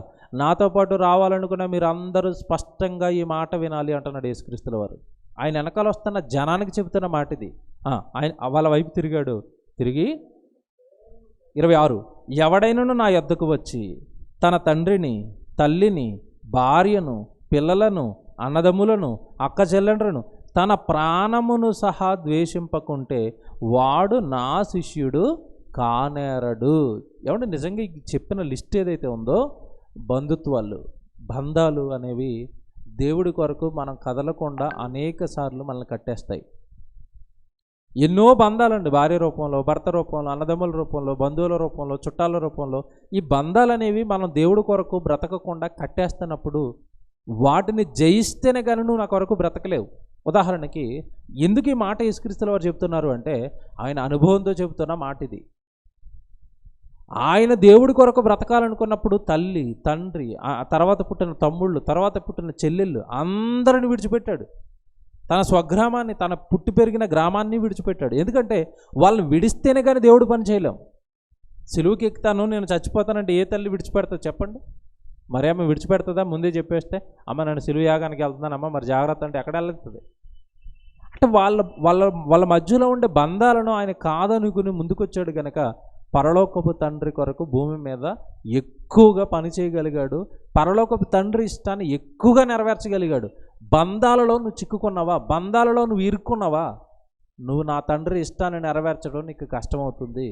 A: నాతో పాటు రావాలనుకున్న మీరు అందరూ స్పష్టంగా ఈ మాట వినాలి అంటున్నాడు యేసుక్రీస్తుల వారు. ఆయన వెనకాల వస్తున్న జనానికి చెబుతున్న మాట ఇది. ఆయన వాళ్ళ వైపు తిరిగాడు. తిరిగి 26, ఎవడైనను నా యొద్దకు వచ్చి తన తండ్రిని, తల్లిని, భార్యను, పిల్లలను, అన్నదమ్ములను, అక్కచెల్లెండ్రను, తన ప్రాణమును సహా ద్వేషింపకుంటే వాడు నా శిష్యుడు కానేరడు. ఏమంటే నిజంగా చెప్పిన లిస్ట్ ఏదైతే ఉందో, బంధుత్వాలు, బంధాలు అనేవి దేవుడి కొరకు మనం కదలకుండా అనేక సార్లు మనల్ని కట్టేస్తాయి. ఎన్నో బంధాలండి, భార్య రూపంలో, భర్త రూపంలో, అన్నదమ్ముల రూపంలో, బంధువుల రూపంలో, చుట్టాల రూపంలో. ఈ బంధాలు అనేవి మనం దేవుడి కొరకు బ్రతకకుండా కట్టేస్తున్నప్పుడు వాటిని జయిస్తేనే కానీ నువ్వు నా కొరకు బ్రతకలేవు. ఉదాహరణకి ఎందుకు ఈ మాట యేసుక్రీస్తుల వారు చెప్తున్నారు అంటే, ఆయన అనుభవంతో చెబుతున్న మాట ఇది. ఆయన దేవుడి కొరకు బ్రతకాలనుకున్నప్పుడు తల్లి, తండ్రి, ఆ తర్వాత పుట్టిన తమ్ముళ్ళు, తర్వాత పుట్టిన చెల్లెళ్ళు అందరిని విడిచిపెట్టాడు. తన స్వగ్రామాన్ని, తన పుట్టి పెరిగిన గ్రామాన్ని విడిచిపెట్టాడు. ఎందుకంటే వాళ్ళని విడిస్తేనే కానీ దేవుడు పని చేయలేం. సిలువుకి ఎక్కుతాను, నేను చచ్చిపోతానంటే ఏ తల్లి విడిచిపెడతా చెప్పండి? మరి ఆమె విడిచిపెడుతుందా? ముందే చెప్పేస్తే అమ్మ నేను సిలువ యాగానికి వెళ్తున్నానమ్మా మరి జాగ్రత్త అంటే ఎక్కడ వెళ్తుంది? అంటే వాళ్ళ వాళ్ళ వాళ్ళ మధ్యలో ఉండే బంధాలను ఆయన కాదనుకుని ముందుకొచ్చాడు కనుక పరలోకపు తండ్రి కొరకు భూమి మీద ఎక్కువగా పని చేయగలిగాడు. పరలోకపు తండ్రి ఇష్టాన్ని ఎక్కువగా నెరవేర్చగలిగాడు. బంధాలలో నువ్వు చిక్కుకున్నావా? బంధాలలో నువ్వు ఇరుక్కున్నావా? నువ్వు నా తండ్రి ఇష్టాన్ని నెరవేర్చడం నీకు కష్టమవుతుంది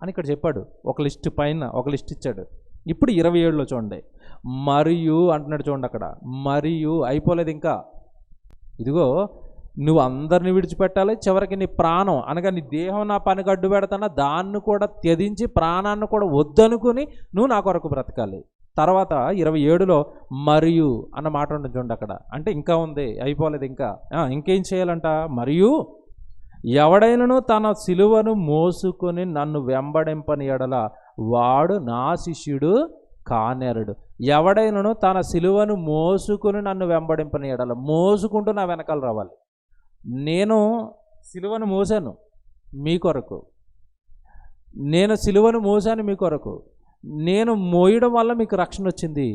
A: అని ఇక్కడ చెప్పాడు. ఒక లిస్ట్ పైన ఒక లిస్ట్ ఇచ్చాడు. ఇప్పుడు 27లో చూడండి, మరియు అంటున్నాడు చూడండి. అక్కడ మరియు అయిపోలేదు ఇంకా. ఇదిగో నువ్వు అందరిని విడిచిపెట్టాలి, చివరికి నీ ప్రాణం అనగా నీ దేహం నా పనికి అడ్డు పెడతానా దాన్ని కూడా త్యజించి ప్రాణాన్ని కూడా వద్దనుకుని నువ్వు నా కొరకు బ్రతకాలి. తర్వాత 27లో మరియు అన్న మాట ఉంటుంది చూడండి అక్కడ. అంటే ఇంకా ఉంది, అయిపోలేదు ఇంకా. ఇంకేం చేయాలంట? మరియు ఎవడైనను తన సిలువను మోసుకొని నన్ను వెంబడింపని ఎడల వాడు నా శిష్యుడు కానేరడు. ఎవడైనను తన సిలువను మోసుకొని నన్ను వెంబడింపని ఎడల, మోసుకుంటూ నా వెనకాల రావాలి. నేను సిలువను మోసాను మీ కొరకు, నేను సిలువను మోసాను మీ కొరకు. నేను మోయడం వల్ల మీకు రక్షణ వచ్చింది.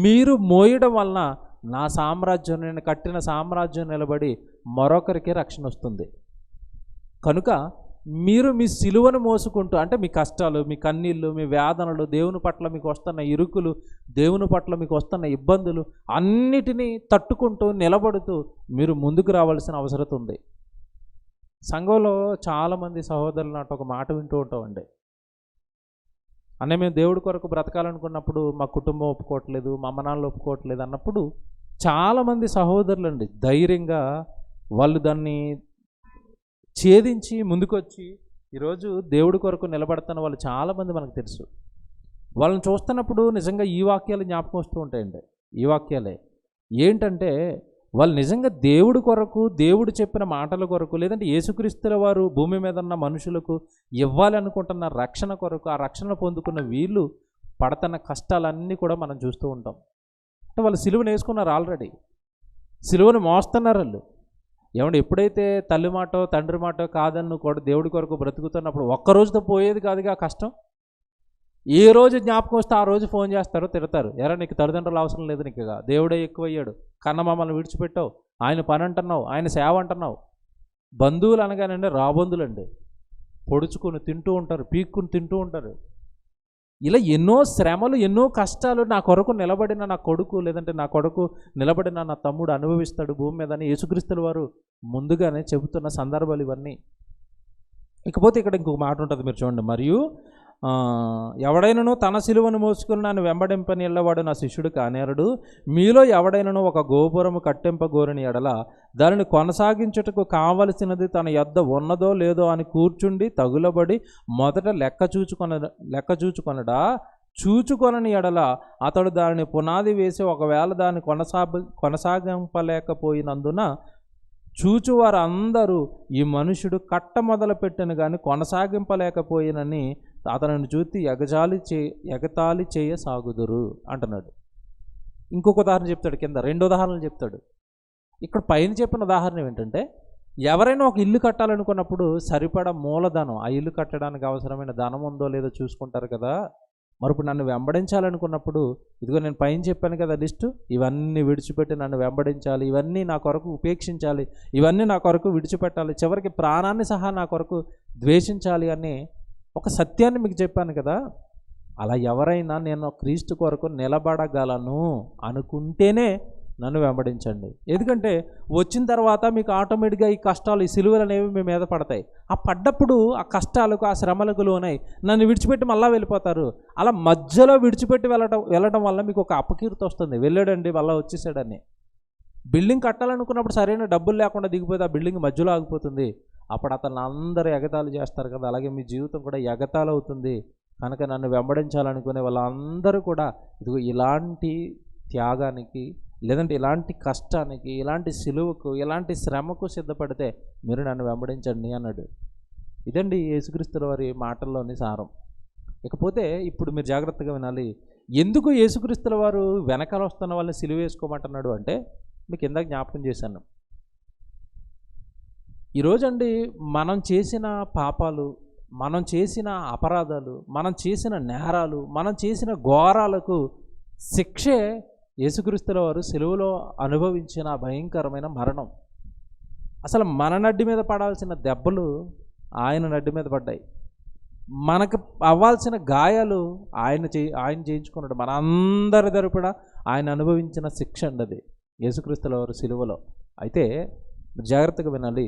A: మీరు మోయడం వలన నా సామ్రాజ్యం, నేను కట్టిన సామ్రాజ్యం నిలబడి మరొకరికి రక్షణ వస్తుంది. కనుక మీరు మీ సిలువను మోసుకుంటూ, అంటే మీ కష్టాలు, మీ కన్నీళ్ళు, మీ వేదనలు, దేవుని పట్ల మీకు వస్తున్న ఇరుకులు, దేవుని పట్ల మీకు వస్తున్న ఇబ్బందులు అన్నిటినీ తట్టుకుంటూ నిలబడుతూ మీరు ముందుకు రావాల్సిన అవసరం ఉంది. సంఘంలో చాలామంది సహోదరులు నాటు ఒక మాట వింటూ ఉంటామండి. అనే మేము దేవుడి కొరకు బ్రతకాలనుకున్నప్పుడు మా కుటుంబం ఒప్పుకోవట్లేదు, మా అమ్మ నాన్నలు ఒప్పుకోవట్లేదు అన్నప్పుడు చాలామంది సహోదరులు అండి ధైర్యంగా వాళ్ళు దాన్ని ఛేదించి ముందుకొచ్చి ఈరోజు దేవుడి కొరకు నిలబడుతున్న వాళ్ళు చాలామంది మనకు తెలుసు. వాళ్ళని చూస్తున్నప్పుడు నిజంగా ఈ వాక్యాలు జ్ఞాపకం వస్తూ ఉంటాయండి. ఈ వాక్యాలే ఏంటంటే వాళ్ళు నిజంగా దేవుడి కొరకు, దేవుడు చెప్పిన మాటల కొరకు, లేదంటే యేసుక్రీస్తుల వారు భూమి మీద ఉన్న మనుషులకు ఇవ్వాలనుకుంటున్న రక్షణ కొరకు, ఆ రక్షణ పొందుకున్న వీళ్ళు పడుతున్న కష్టాలన్నీ కూడా మనం చూస్తూ ఉంటాం. అంటే వాళ్ళు సిలువను వేసుకున్నారు, ఆల్రెడీ సిలువను మోస్తున్నారు వాళ్ళు. ఏమంటే ఎప్పుడైతే తల్లి మాటో తండ్రి మాటో కాదని కూడా దేవుడి కొరకు బ్రతుకుతున్నప్పుడు ఒక్కరోజుతో పోయేది కాదుగా కష్టం. ఏ రోజు జ్ఞాపకం వస్తే ఆ రోజు ఫోన్ చేస్తారు, తిడతారు. ఎరా నీకు తల్లిదండ్రులు అవసరం లేదు, నీకు దేవుడే ఎక్కువయ్యాడు, కన్న మమ్మల్ని విడిచిపెట్టావు, ఆయన పని అంటున్నావు, ఆయన సేవ అంటున్నావు. బంధువులు అనగానండి రాబంధులండి, పొడుచుకుని తింటూ ఉంటారు, పీక్కుని తింటూ ఉంటారు. ఇలా ఎన్నో శ్రమలు, ఎన్నో కష్టాలు నా కొరకు నిలబడిన నా కొడుకు, లేదంటే నా కొడుకు నిలబడిన నా తమ్ముడు అనుభవిస్తాడు భూమి మీద అని యేసుక్రీస్తుల వారు ముందుగానే చెబుతున్న సందర్భాలు ఇవన్నీ. ఇకపోతే ఇక్కడ ఇంకొక మాట ఉంటుంది, మీరు చూడండి. మరియు ఎవడైనను తన సిలువను మోసుకుని నన్ను వెంబడింపని ఎల్లవాడు నా శిష్యుడు కానేరడు. మీలో ఎవడైనను ఒక గోపురము కట్టింపగోరని ఎడల దానిని కొనసాగించుటకు కావలసినది తన యొద్ద ఉన్నదో లేదో అని కూర్చుండి తగులబడి మొదట లెక్క చూచుకొనడా చూచుకొనని ఎడల అతడు దానిని పునాది వేసి ఒకవేళ దాన్ని కొనసాగింపలేకపోయినందున చూచువారు అందరూ ఈ మనుషుడు కట్ట మొదలు పెట్టిన కానీ కొనసాగింపలేకపోయినని అతనిని చూసి ఎగతాళి చేయసాగుదురు అంటున్నాడు. ఇంకొక ఉదాహరణ చెప్తాడు, కింద 2 ఉదాహరణలు చెప్తాడు. ఇక్కడ పైన చెప్పిన ఉదాహరణ ఏంటంటే, ఎవరైనా ఒక ఇల్లు కట్టాలనుకున్నప్పుడు సరిపడా మూలధనం, ఆ ఇల్లు కట్టడానికి అవసరమైన ధనం ఉందో లేదో చూసుకుంటారు కదా. మరి ఇప్పుడు నన్ను వెంబడించాలనుకున్నప్పుడు ఇదిగో నేను పైన చెప్పాను కదా లిస్టు, ఇవన్నీ విడిచిపెట్టి నన్ను వెంబడించాలి, ఇవన్నీ నా కొరకు ఉపేక్షించాలి, ఇవన్నీ నా కొరకు విడిచిపెట్టాలి, చివరికి ప్రాణాన్ని సహా నా కొరకు ద్వేషించాలి అని ఒక సత్యాన్ని మీకు చెప్పాను కదా. అలా ఎవరైనా నేను క్రీస్తు కొరకు నిలబడగలను అనుకుంటేనే నన్ను వెంబడించండి. ఎందుకంటే వచ్చిన తర్వాత మీకు ఆటోమేటిక్గా ఈ కష్టాలు, ఈ సిలువలు అనేవి మీ మీద పడతాయి. ఆ పడ్డప్పుడు ఆ కష్టాలకు, ఆ శ్రమలకు లోనై నన్ను విడిచిపెట్టి మళ్ళీ వెళ్ళిపోతారు. అలా మధ్యలో విడిచిపెట్టి వెళ్ళడం వల్ల మీకు ఒక అపకీర్తి వస్తుంది. వెళ్ళాడండి మళ్ళీ వచ్చేసాడని. బిల్డింగ్ కట్టాలనుకున్నప్పుడు సరైన డబ్బులు లేకుండా దిగిపోతే ఆ బిల్డింగ్ మధ్యలో ఆగిపోతుంది. అప్పుడు అతను అందరూ ఎగతాళి చేస్తారు కదా. అలాగే మీ జీవితం కూడా ఎగతాళి అవుతుంది. కనుక నన్ను వెంబడించాలనుకునే వాళ్ళందరూ కూడా ఇదిగో ఇలాంటి త్యాగానికి, లేదంటే ఇలాంటి కష్టానికి, ఇలాంటి సిలువకు, ఇలాంటి శ్రమకు సిద్ధపడితే మీరు నన్ను వెంబడించండి అన్నాడు. ఇదండి యేసుక్రీస్తుల వారి మాటల్లోని సారం. ఇకపోతే ఇప్పుడు మీరు జాగ్రత్తగా వినాలి. ఎందుకు యేసుక్రీస్తుల వారు వెనకాల వస్తున్న వాళ్ళని సిలువ వేసుకోమంటున్నాడు అంటే, మీకు ఇందాక జ్ఞాపకం చేశాను. ఈరోజండి మనం చేసిన పాపాలు, మనం చేసిన అపరాధాలు, మనం చేసిన నేరాలు, మనం చేసిన ఘోరాలకు శిక్షే యేసుక్రీస్తుల వారు సిలువలో అనుభవించిన భయంకరమైన మరణం. అసలు మన నడ్డి మీద పడాల్సిన దెబ్బలు ఆయన నడ్డి మీద పడ్డాయి. మనకు అవ్వాల్సిన గాయాలు ఆయన చేయించుకున్నాడు. మన అందరి తరపున ఆయన అనుభవించిన శిక్ష అండి అది యేసుక్రీస్తుల వారు సిలువలో. అయితే జాగ్రత్తగా వినాలి.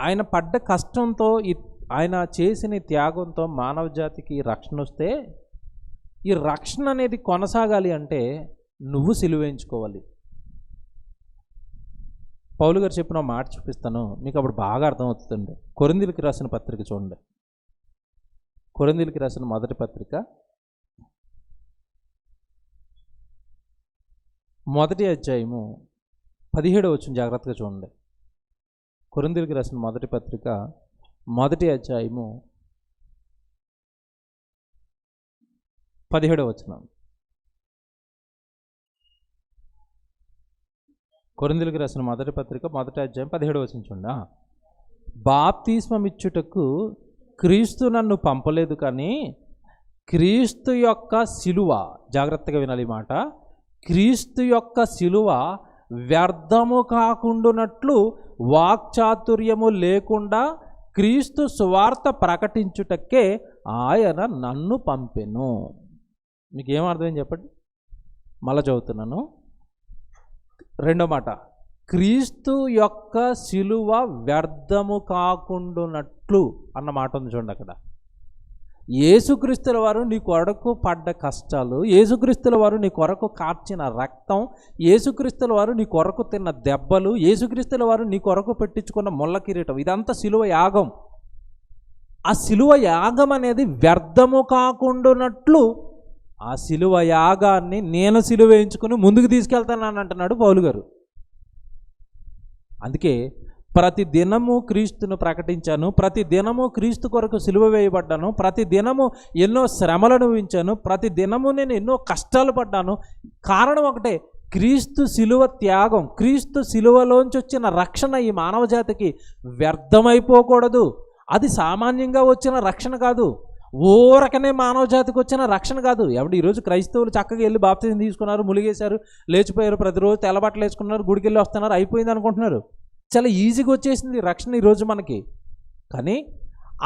A: ఆయన పడ్డ కష్టంతో, ఆయన చేసిన త్యాగంతో మానవ జాతికి రక్షణ వస్తే, ఈ రక్షణ అనేది కొనసాగాలి అంటే నువ్వు సిలువ వేయించుకోవాలి. పౌలు గారు చెప్పిన మాట చూపిస్తాను, మీకు అప్పుడు బాగా అర్థమవుతుంది. కొరింథీయులకు రాసిన పత్రిక చూడండి. కొరింథీయులకు రాసిన మొదటి పత్రిక మొదటి అధ్యాయము 17వ వచనం జాగ్రత్తగా చూడండి. కొరింథీయులకు రాసిన మొదటి పత్రిక మొదటి అధ్యాయము 17వ వచనం. కొరింథీయులకు రాసిన మొదటి పత్రిక మొదటి అధ్యాయం 17వ వచనం చూడండి. బాప్తిస్మం ఇచ్చుటకు క్రీస్తు నన్ను పంపలేదు, కానీ క్రీస్తు యొక్క సిలువ, జాగ్రత్తగా వినాలి ఈ మాట, క్రీస్తు యొక్క సిలువ వ్యర్థము కాకుండానట్లు వాక్చాతుర్యము లేకుండా క్రీస్తు సువార్త ప్రకటించుటకే ఆయన నన్ను పంపెను. మీకు ఏం అర్థమైంది చెప్పండి? మళ్ళా చదువుతున్నాను. రెండో మాట, క్రీస్తు యొక్క సిలువ వ్యర్థము కాకుండానట్లు అన్న మాట ఉంది చూడండి. అక్కడ యేసుక్రీస్తుల వారు నీ కొరకు పడ్డ కష్టాలు, యేసుక్రీస్తుల వారు నీ కొరకు కార్చిన రక్తం, యేసుక్రీస్తుల వారు నీ కొరకు తిన్న దెబ్బలు, యేసుక్రీస్తుల వారు నీ కొరకు పెట్టించుకున్న ముళ్ళ కిరీటం, ఇదంతా సిలువ యాగం. ఆ సిలువ యాగం అనేది వ్యర్థము కాకుండానట్లు ఆ సిలువ యాగాన్ని నేను సిలువ వేయించుకుని ముందుకు తీసుకెళ్తానని అంటున్నాడు పౌలు గారు. అందుకే ప్రతి దినము క్రీస్తును ప్రకటించాను, ప్రతి దినము క్రీస్తు కొరకు సిలువ వేయబడ్డాను, ప్రతి దినము ఎన్నో శ్రమలు అనుభవించాను, ప్రతి దినము నేను ఎన్నో కష్టాలు పడ్డాను. కారణం ఒకటే, క్రీస్తు సిలువ త్యాగం, క్రీస్తు సిలువలోంచి వచ్చిన రక్షణ ఈ మానవ జాతికి వ్యర్థమైపోకూడదు. అది సామాన్యంగా వచ్చిన రక్షణ కాదు, ఊరకనే మానవ జాతికి వచ్చిన రక్షణ కాదు. ఎవడు ఈరోజు క్రైస్తవులు చక్కగా వెళ్ళి బాప్తిజం తీసుకున్నారు, ములిగేశారు, లేచిపోయారు, ప్రతిరోజు తెల్లబట్టలు వేసుకున్నారు, గుడికి వెళ్ళి వస్తున్నారు, అయిపోయింది అనుకుంటున్నారు. చాలా ఈజీగా వచ్చేసింది రక్షణ ఈరోజు మనకి. కానీ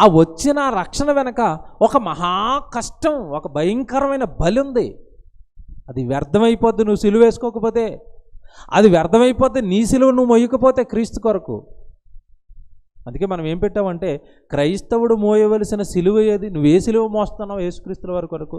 A: ఆ వచ్చిన రక్షణ వెనక ఒక మహా కష్టం, ఒక భయంకరమైన బలి ఉంది. అది వ్యర్థమైపోద్ది నువ్వు సిలువ వేసుకోకపోతే, అది వ్యర్థమైపోద్ది నీ సిలువ నువ్వు మొయ్యకపోతే క్రీస్తు కొరకు. అందుకే మనం ఏం పెట్టామంటే, క్రైస్తవుడు మోయవలసిన సిలువ ఏది? నువ్వు ఏ సిలువ మోస్తున్నావు? యేసుక్రీస్తుల వారి కొరకు.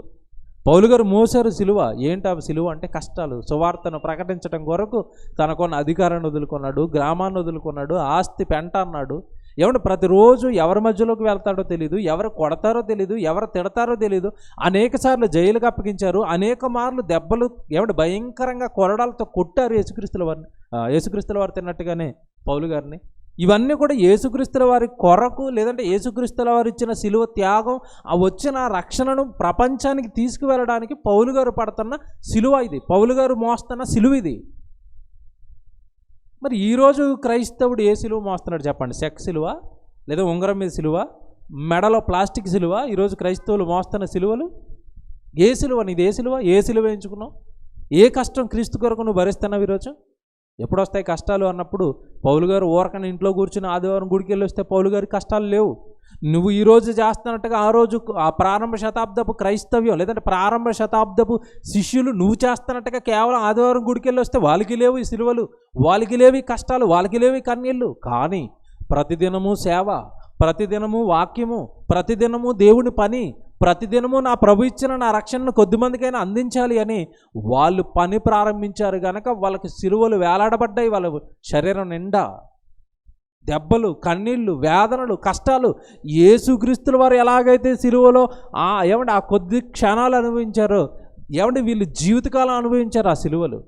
A: పౌలు గారు మోసారు సిలువ. ఏంటి ఆ సిలువ అంటే? కష్టాలు. సువార్తను ప్రకటించడం కొరకు తనకున్న అధికారాన్ని వదులుకున్నాడు, గ్రామాన్ని వదులుకున్నాడు, ఆస్తి పెంట అన్నాడు. ఏమంటే ప్రతిరోజు ఎవరి మధ్యలోకి వెళ్తాడో తెలియదు, ఎవరు కొడతారో తెలియదు, ఎవరు తిడతారో తెలియదు. అనేక సార్లు జైలుకి అప్పగించారు, అనేక మార్లు దెబ్బలు, ఏమంటే భయంకరంగా కొరడాలతో కొట్టారు యేసుక్రీస్తుల వారిని. యేసుక్రీస్తుల వారు తిన్నట్టుగానే పౌలు గారిని. ఇవన్నీ కూడా యేసుక్రీస్తుల వారి కొరకు, లేదంటే యేసుక్రీస్తుల వారు ఇచ్చిన సిలువ త్యాగం, ఆ వచ్చిన రక్షణను ప్రపంచానికి తీసుకువెళ్ళడానికి పౌలు గారు పడుతున్న సిలువ ఇది, పౌలు గారు మోస్తున్న సిలువ ఇది. మరి ఈరోజు క్రైస్తవుడు ఏ సిలువ మోస్తున్నాడు చెప్పండి? సెక్స్ సిలువ, లేదా ఉంగరం మీద సిలువ, మెడలో ప్లాస్టిక్ సిలువ? ఈరోజు క్రైస్తవులు మోస్తున్న సిలువలు ఏ సిలువ? నీది ఏ సిలువ? ఏ సిలువ వేయించుకున్నావు? ఏ కష్టం క్రీస్తు కొరకు నువ్వు భరిస్తున్నావు ఈరోజు? ఎప్పుడు వస్తాయి కష్టాలు అన్నప్పుడు పౌలు గారు ఊరకని ఇంట్లో కూర్చుని ఆదివారం గుడికి వెళ్ళి వస్తే పౌలు గారి కష్టాలు లేవు. నువ్వు ఈరోజు చేస్తున్నట్టుగా ఆ రోజు ఆ ప్రారంభ శతాబ్దపు క్రైస్తవ్యం, లేదంటే ప్రారంభ శతాబ్దపు శిష్యులు నువ్వు చేస్తున్నట్టుగా కేవలం ఆదివారం గుడికి వెళ్ళి వస్తే వాళ్ళకి లేవు ఈ సిలువలు, వాళ్ళకి లేవు ఈ కష్టాలు, వాళ్ళకి లేవు ఈ కన్నీళ్ళు. కానీ ప్రతిదినము సేవ, ప్రతిదినము వాక్యము, ప్రతిదినము దేవుని పని, ప్రతిదినము నా ప్రభు ఇచ్చిన నా రక్షణను కొద్దిమందికైనా అందించాలి అని వాళ్ళు పని ప్రారంభించారు కనుక వాళ్ళకి సిలువలు వేలాడబడ్డాయి. వాళ్ళ శరీరం నిండా దెబ్బలు, కన్నీళ్ళు, వేదనలు, కష్టాలు. యేసుక్రీస్తుల వారు ఎలాగైతే సిలువలో ఏమంటే ఆ కొద్ది క్షణాలు అనుభవించారో, ఏమంటే వీళ్ళు జీవితకాలం అనుభవించారు ఆ సిలువలు.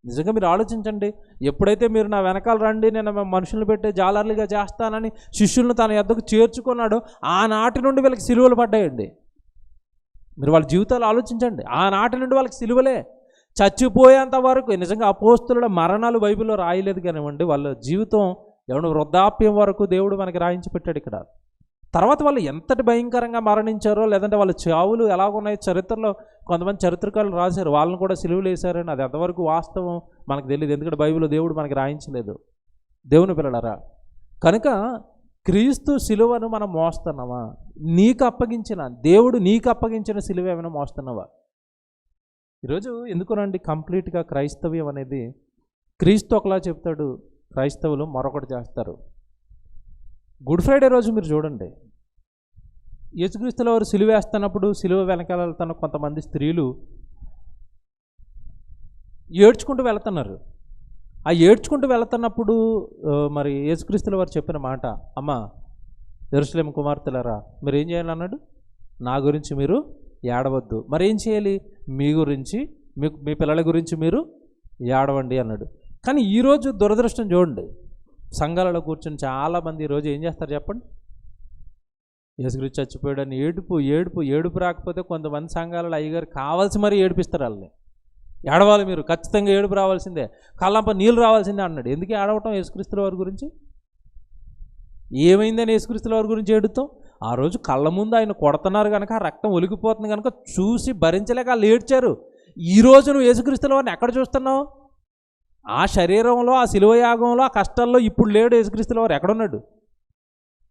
A: నిజంగా మీరు ఆలోచించండి. ఎప్పుడైతే మీరు నా వెనకాల రండి, నేను మనుషులను పెట్టే జాలర్లుగా చేస్తానని శిష్యులను తన యొద్దకు చేర్చుకున్నాడో ఆనాటి నుండి వీళ్ళకి సిలువలు పడ్డాయండి. మీరు వాళ్ళ జీవితాలు ఆలోచించండి. ఆనాటి నుండి వాళ్ళకి సిలువలే. చచ్చిపోయేంత వరకు నిజంగా అపోస్తుల మరణాలు బైబిల్లో రాయలేదు కానివ్వండి, వాళ్ళ జీవితం ఏమన్నా వృద్ధాప్యం వరకు దేవుడు మనకి రాయించి పెట్టాడు ఇక్కడ. తర్వాత వాళ్ళు ఎంతటి భయంకరంగా మరణించారో, లేదంటే వాళ్ళ చావులు ఎలాగున్నాయో చరిత్రలో కొంతమంది చరిత్రకారులు రాశారు. వాళ్ళని కూడా సిలువలు వేశారని అది ఎంతవరకు వాస్తవం మనకు తెలియదు, ఎందుకంటే బైబిల్లో దేవుడు మనకి రాయించలేదు. దేవుని పిల్లలారా, కనుక క్రీస్తు సిలువను మనం మోస్తున్నావా? నీకు అప్పగించిన దేవుడు నీకు అప్పగించిన సిలువ ఏమైనా మోస్తున్నావా? ఈరోజు ఎందుకునండి కంప్లీట్గా క్రైస్తవ్యం అనేది క్రీస్తు ఒకలా చెప్తాడు, క్రైస్తవులు మరొకటి చేస్తారు. గుడ్ ఫ్రైడే రోజు మీరు చూడండి, యేసుక్రీస్తుల వారు సిలువ వేస్తున్నప్పుడు సిలువ వెనకాల వెళ్తున్న కొంతమంది స్త్రీలు ఏడ్చుకుంటూ వెళుతున్నారు. ఆ ఏడ్చుకుంటూ వెళుతున్నప్పుడు మరి యేసుక్రీస్తుల వారు చెప్పిన మాట, అమ్మ యెరూషలేము కుమార్తెలారా మీరు ఏం చేయాలి అన్నాడు, నా గురించి మీరు ఏడవద్దు. మరి ఏం చేయాలి, మీ గురించి మీ పిల్లల గురించి మీరు ఏడవండి అన్నాడు. కానీ ఈరోజు దురదృష్టం చూడండి, సంఘాలలో కూర్చొని చాలామంది ఈరోజు ఏం చేస్తారు చెప్పండి, యేసుక్రీస్తు చచ్చిపోయాడని ఏడుపు రాకపోతే కొంతమంది సంఘాలలో అయ్యగారు కావాల్సి మరీ ఏడిపిస్తారు వాళ్ళని. ఏడవాలి, మీరు ఖచ్చితంగా ఏడుపు రావాల్సిందే, కళ్ళంప నీళ్ళు రావాల్సిందే అన్నాడు. ఎందుకు ఏడవటం యేసుక్రీస్తుల వారి గురించి? ఏమైందని యేసుక్రీస్తుల వారి గురించి ఏడుతాం? ఆ రోజు కళ్ళ ముందు ఆయన కొడుతున్నారు కనుక, రక్తం ఒలిగిపోతుంది కనుక చూసి భరించలేక వాళ్ళు ఏడ్చారు. ఈరోజు నువ్వు యేసుక్రీస్తుల వారిని ఎక్కడ చూస్తున్నావు? ఆ శరీరంలో, ఆ శిలువ యాగంలో, ఆ కష్టాల్లో ఇప్పుడు లేడు యేసుక్రీస్తుల వారు. ఎక్కడున్నాడు?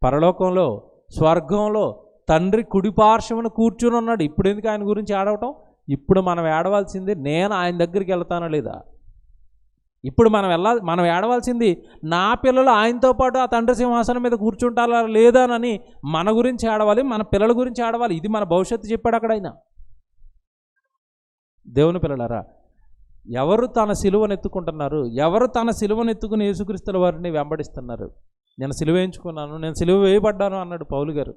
A: పరలోకంలో, స్వర్గంలో తండ్రి కుడిపార్శ్వమున కూర్చుని ఉన్నాడు. ఇప్పుడు ఎందుకు ఆయన గురించి ఏడవటం? ఇప్పుడు మనం ఏడవలసింది నేను ఆయన దగ్గరికి వెళ్తానా లేదా. ఇప్పుడు మనం ఏడవలసింది నా పిల్లలు ఆయనతో పాటు ఆ తండ్రి సింహాసనం మీద కూర్చుంటారా లేదానని మన గురించి ఏడవాలి, మన పిల్లల గురించి ఏడవాలి. ఇది మన భవిష్యత్తు చెప్పాడు అక్కడ ఆయన. దేవుని పిల్లలారా, ఎవరు తన సిలువను ఎత్తుకుంటున్నారు? ఎవరు తన సిలువను ఎత్తుకుని యేసుక్రీస్తుల వారిని వెంబడిస్తున్నారు? నేను సిలువ వేయించుకున్నాను, నేను సిలువ వేయబడ్డాను అన్నాడు పౌలు గారు.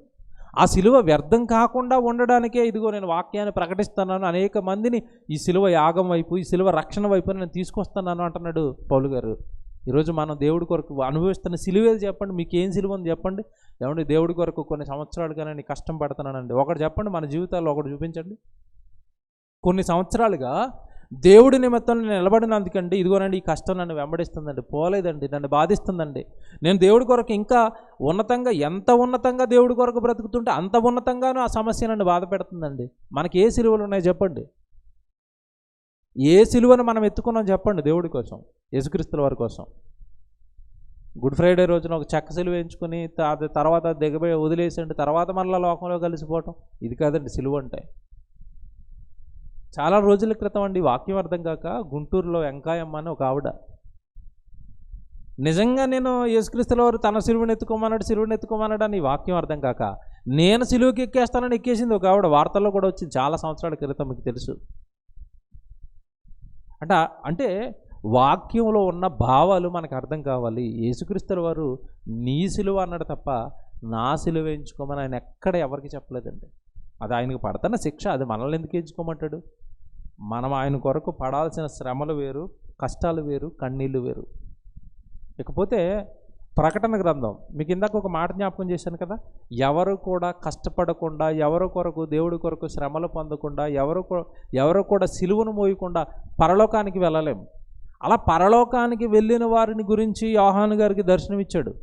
A: ఆ సిలువ వ్యర్థం కాకుండా ఉండడానికే ఇదిగో నేను వాక్యాన్ని ప్రకటిస్తున్నాను, అనేక మందిని ఈ సిలువ యాగం వైపు, ఈ సిలువ రక్షణ వైపు నేను తీసుకొస్తున్నాను అంటున్నాడు పౌలు గారు. ఈరోజు మనం దేవుడి కొరకు అనుభవిస్తున్న సిలువేది చెప్పండి, మీకు ఏం సిలువ ఉంది చెప్పండి. ఏమంటే దేవుడి కొరకు కొన్ని సంవత్సరాలుగా నేను కష్టం పడుతున్నానండి, ఒకటి చెప్పండి, మన జీవితాల్లో ఒకటి చూపించండి. కొన్ని సంవత్సరాలుగా దేవుడి నిమిత్తం నేను నిలబడినందుకండి ఇదిగోనండి ఈ కష్టం నన్ను వెంబడిస్తుందండి, పోలేదండి, నన్ను బాధిస్తుందండి. నేను దేవుడి కొరకు ఇంకా ఉన్నతంగా, ఎంత ఉన్నతంగా దేవుడి కొరకు బ్రతుకుతుంటే అంత ఉన్నతంగానూ ఆ సమస్య నన్ను బాధ పెడుతుందండి. మనకి ఏ సిలువలు ఉన్నాయి చెప్పండి? ఏ సిలువను మనం ఎత్తుకున్నాం చెప్పండి దేవుడి కోసం, యేసుక్రీస్తుల వారి కోసం? గుడ్ ఫ్రైడే రోజున ఒక చెక్క సిలువ వేయించుకొని తర్వాత దిగబడి వదిలేసండి, తర్వాత మళ్ళీ లోకంలో కలిసిపోవటం, ఇది కాదండి సిలువ అంటే. చాలా రోజుల క్రితం అండి, వాక్యం అర్థం కాక గుంటూరులో వెంకాయమ్మ అని ఒక ఆవిడ, నిజంగా నేను యేసుక్రీస్తుల వారు తన సిలువను ఎత్తుకోమన్నాడు అని వాక్యం అర్థం కాక నేను సిలువకి ఎక్కేస్తానని ఎక్కేసింది ఒక ఆవిడ. వార్తల్లో కూడా వచ్చింది చాలా సంవత్సరాల క్రితం, మీకు తెలుసు. అంటే వాక్యంలో ఉన్న భావాలు మనకు అర్థం కావాలి. యేసుక్రీస్తుల వారు నీ సిలువ అన్నాడు తప్ప నా సిలువ వేయించుకోమని ఆయన ఎక్కడ ఎవరికి చెప్పలేదండి. అది ఆయనకు పడుతున్న శిక్ష, అది మనల్ని ఎందుకు ఎంచుకోమంటాడు? మనం ఆయన కొరకు పడాల్సిన శ్రమలు వేరు, కష్టాలు వేరు, కన్నీళ్ళు వేరు. ఇకపోతే ప్రకటన గ్రంథం, మీకు ఇందాక ఒక మాట జ్ఞాపకం చేశాను కదా, ఎవరు కూడా కష్టపడకుండా, ఎవరి కొరకు దేవుడి కొరకు శ్రమలు పొందకుండా, ఎవరు కూడా సిలువను మోయకుండా పరలోకానికి వెళ్ళలేము. అలా పరలోకానికి వెళ్ళిన వారిని గురించి యోహాను గారికి దర్శనమిచ్చాడు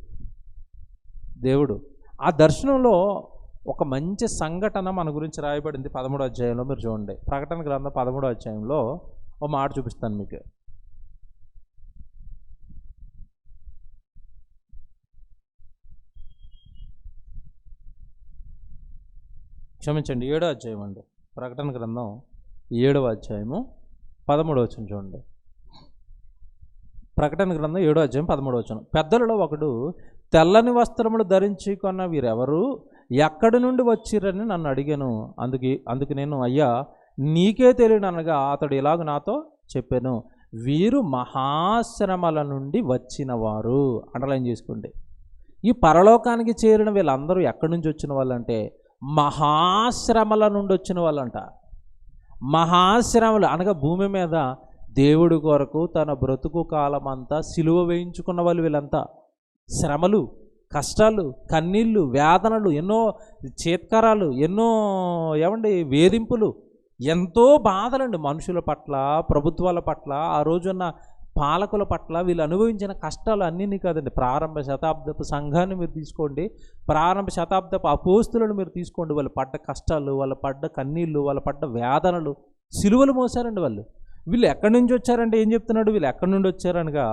A: దేవుడు. ఆ దర్శనంలో ఒక మంచి సంఘటన మన గురించి రాయబడింది 13వ అధ్యాయంలో. మీరు చూడండి, ప్రకటన గ్రంథం 13వ అధ్యాయంలో ఒక మాట చూపిస్తాను మీకు. క్షమించండి, 7వ అధ్యాయం అండి. ప్రకటన గ్రంథం 7వ అధ్యాయము 13వ వచనం చూడండి. ప్రకటన గ్రంథం 7వ అధ్యాయం 13వ వచనం. పెద్దలలో ఒకడు తెల్లని వస్త్రములు ధరించి కొన్న వీరెవరు, ఎక్కడి నుండి వచ్చిరని నన్ను అడిగాను. అందుకు నేను, అయ్యా నీకే తెలియను అనగా అతడు ఇలాగ నాతో చెప్పాను, వీరు మహాశ్రమల నుండి వచ్చిన వారు. అండర్లైన్ చేసుకోండి. ఈ పరలోకానికి చేరిన వీళ్ళందరూ ఎక్కడి నుంచి వచ్చిన వాళ్ళంటే మహాశ్రమల నుండి వచ్చిన వాళ్ళంట. మహాశ్రమలు అనగా భూమి మీద దేవుడి కొరకు తన బ్రతుకు కాలమంతా సిలువ వేయించుకున్న వాళ్ళు వీళ్ళంతా. శ్రమలు, కష్టాలు, కన్నీళ్ళు, వేదనలు, ఎన్నో చేత్కారాలు, ఎన్నో వేధింపులు, ఎంతో బాధలండి. మనుషుల పట్ల, ప్రభుత్వాల పట్ల, ఆ రోజున్న పాలకుల పట్ల వీళ్ళు అనుభవించిన కష్టాలు అన్నీ కాదండి. ప్రారంభ శతాబ్దపు సంఘాన్ని మీరు తీసుకోండి, ప్రారంభ శతాబ్దపు అపోస్తులను మీరు తీసుకోండి. వాళ్ళు పడ్డ కష్టాలు, వాళ్ళు పడ్డ కన్నీళ్ళు, వాళ్ళు పడ్డ వేదనలు, సిలువలు మోసారండి వాళ్ళు. వీళ్ళు ఎక్కడి నుంచి వచ్చారంటే ఏం చెప్తున్నాడు? వీళ్ళు ఎక్కడి నుండి వచ్చారనగా,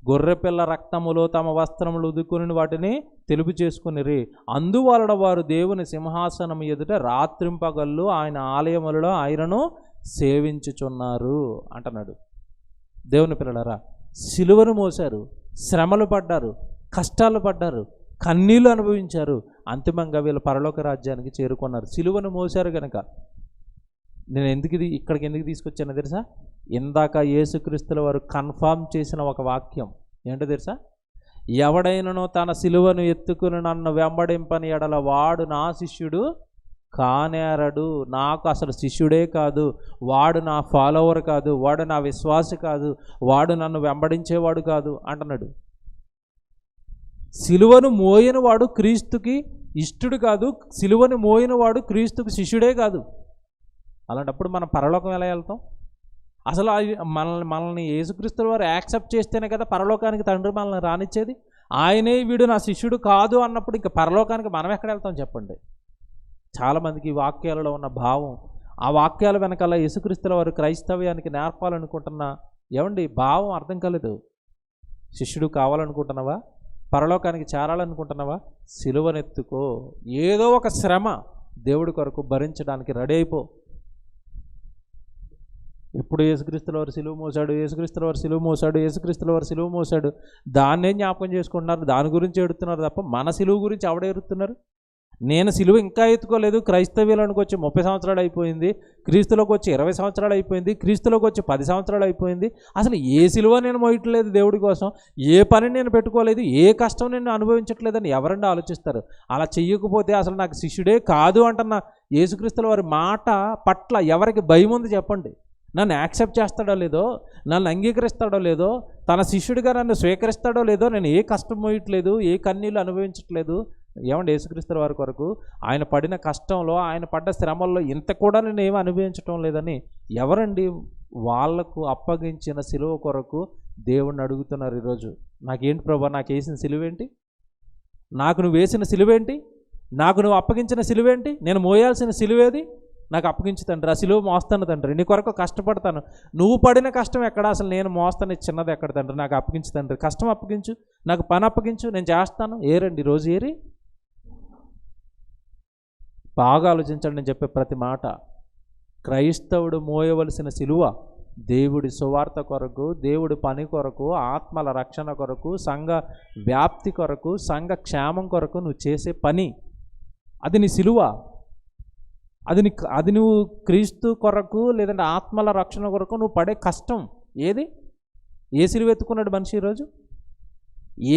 A: గొర్రెపిల్ల రక్తములో తమ వస్త్రములు ఉదుకుని వాటిని తెలుపు చేసుకునిరి, అందువలన వారు దేవుని సింహాసనం ఎదుట రాత్రింపగళ్ళు ఆయన ఆలయములలో ఆయనను సేవించుచున్నారు అంటున్నాడు. దేవుని పిల్లలారా, సిలువను మోశారు, శ్రమలు పడ్డారు, కష్టాలు పడ్డారు, కన్నీళ్లు అనుభవించారు, అంతిమంగా వీళ్ళు పరలోక రాజ్యానికి చేరుకున్నారు. సిలువను మోశారు కనుక. నేను ఇక్కడికి ఎందుకు తీసుకొచ్చానో తెలుసా? ఇందాక యేసుక్రీస్తుల వారు కన్ఫామ్ చేసిన ఒక వాక్యం ఏంటో తెలుసా? ఎవడైనను తన సిలువను ఎత్తుకుని నన్ను వెంబడింపని ఎడల వాడు నా శిష్యుడు కానేరడు. నాకు అసలు శిష్యుడే కాదు, వాడు నా ఫాలోవర్ కాదు, వాడు నా విశ్వాసి కాదు, వాడు నన్ను వెంబడించేవాడు కాదు అంటున్నాడు. సిలువను మోయని వాడు క్రీస్తుకి ఇష్టుడు కాదు, సిలువను మోయని వాడు క్రీస్తుకి శిష్యుడే కాదు. అలాంటప్పుడు మనం పరలోకం ఎలా వెళ్తాం? అసలు మనల్ని యేసుక్రీస్తు వారు యాక్సెప్ట్ చేస్తేనే కదా పరలోకానికి తండ్రి మనల్ని రానిచ్చేది. ఆయనే వీడు నా శిష్యుడు కాదు అన్నప్పుడు ఇంకా పరలోకానికి మనం ఎక్కడ వెళ్తాం చెప్పండి? చాలామందికి ఈ వాక్యాలలో ఉన్న భావం, ఆ వాక్యాల వెనకాల యేసుక్రీస్తుల వారు క్రైస్తవ్యానికి నేర్పాలనుకుంటున్న భావం అర్థం కాలేదు. శిష్యుడు కావాలనుకుంటున్నావా? పరలోకానికి చేరాలనుకుంటున్నావా? సిలువనెత్తుకో. ఏదో ఒక శ్రమ దేవుడి కొరకు భరించడానికి రెడీ అయిపో. ఎప్పుడు యేసుక్రీస్తుల వారు సిలువ మోసాడు, యేసుక్రీస్తుల వారు సిలువ మోసాడు, యేసుక్రీస్తుల వారు సిలువ మోసాడు, దాన్నే జ్ఞాపకం చేసుకుంటున్నారు, దాని గురించి ఎడుతున్నారు తప్ప మన సిలువ గురించి ఎవడ ఎడుతున్నారు? నేను సిలువ ఇంకా ఎత్తుకోలేదు. క్రైస్తవ్యానికి వచ్చి 30 సంవత్సరాలు అయిపోయింది, క్రీస్తులోకి వచ్చి 20 సంవత్సరాలు అయిపోయింది, క్రీస్తులోకి వచ్చి 10 సంవత్సరాలు అయిపోయింది. అసలు ఏ సిలువ నేను మోయట్లేదు దేవుడి కోసం, ఏ పని నేను పెట్టుకోలేదు, ఏ కష్టం నేను అనుభవించట్లేదని ఎవరండి ఆలోచిస్తారు? అలా చెయ్యకపోతే అసలు నాకు శిష్యుడే కాదు అంటున్న యేసుక్రీస్తుల వారి మాట పట్ల ఎవరికి భయం ఉంది చెప్పండి? నన్ను యాక్సెప్ట్ చేస్తాడో లేదో, నన్ను అంగీకరిస్తాడో లేదో, తన శిష్యుడిగా నన్ను స్వీకరిస్తాడో లేదో, నేను ఏ కష్టం మోయట్లేదు, ఏ కన్నీళ్ళు అనుభవించట్లేదు. యేసుక్రీస్తుల వారి కొరకు ఆయన పడిన కష్టంలో, ఆయన పడ్డ శ్రమల్లో ఇంత కూడా నేను ఏమి అనుభవించటం లేదని ఎవరండి వాళ్లకు అప్పగించిన సిలువ కొరకు దేవుణ్ణి అడుగుతున్నారు ఈరోజు? నాకేంటి ప్రభా, నాకు వేసిన సిలువేంటి? నాకు నువ్వు వేసిన సిలువేంటి? నాకు నువ్వు అప్పగించిన సిలువేంటి? నేను మోయాల్సిన సిలువేది? నాకు అప్పగించు తండ్రి, ఆ సిలువ మోస్తాను తండ్రి, నీ కొరకు కష్టపడతాను. నువ్వు పడిన కష్టం ఎక్కడ? అసలు నేను మోస్తాను చిన్నది ఎక్కడ తండ్రి? నాకు అప్పగించు తండ్రి, కష్టం అప్పగించు, నాకు పని అప్పగించు, నేను చేస్తాను. ఏరండి రోజు ఏరి? బాగా ఆలోచించండి నేను చెప్పే ప్రతి మాట. క్రైస్తవుడు మోయవలసిన సిలువ దేవుడి సువార్త కొరకు, దేవుడి పని కొరకు, ఆత్మల రక్షణ కొరకు, సంఘ వ్యాప్తి కొరకు, సంఘ క్షేమం కొరకు నువ్వు చేసే పని. అది నీ సిలువ. అది నువ్వు క్రీస్తు కొరకు లేదంటే ఆత్మల రక్షణ కొరకు నువ్వు పడే కష్టం. ఏది? ఏ సిలువ ఎత్తుకున్నాడు మనిషి ఈరోజు?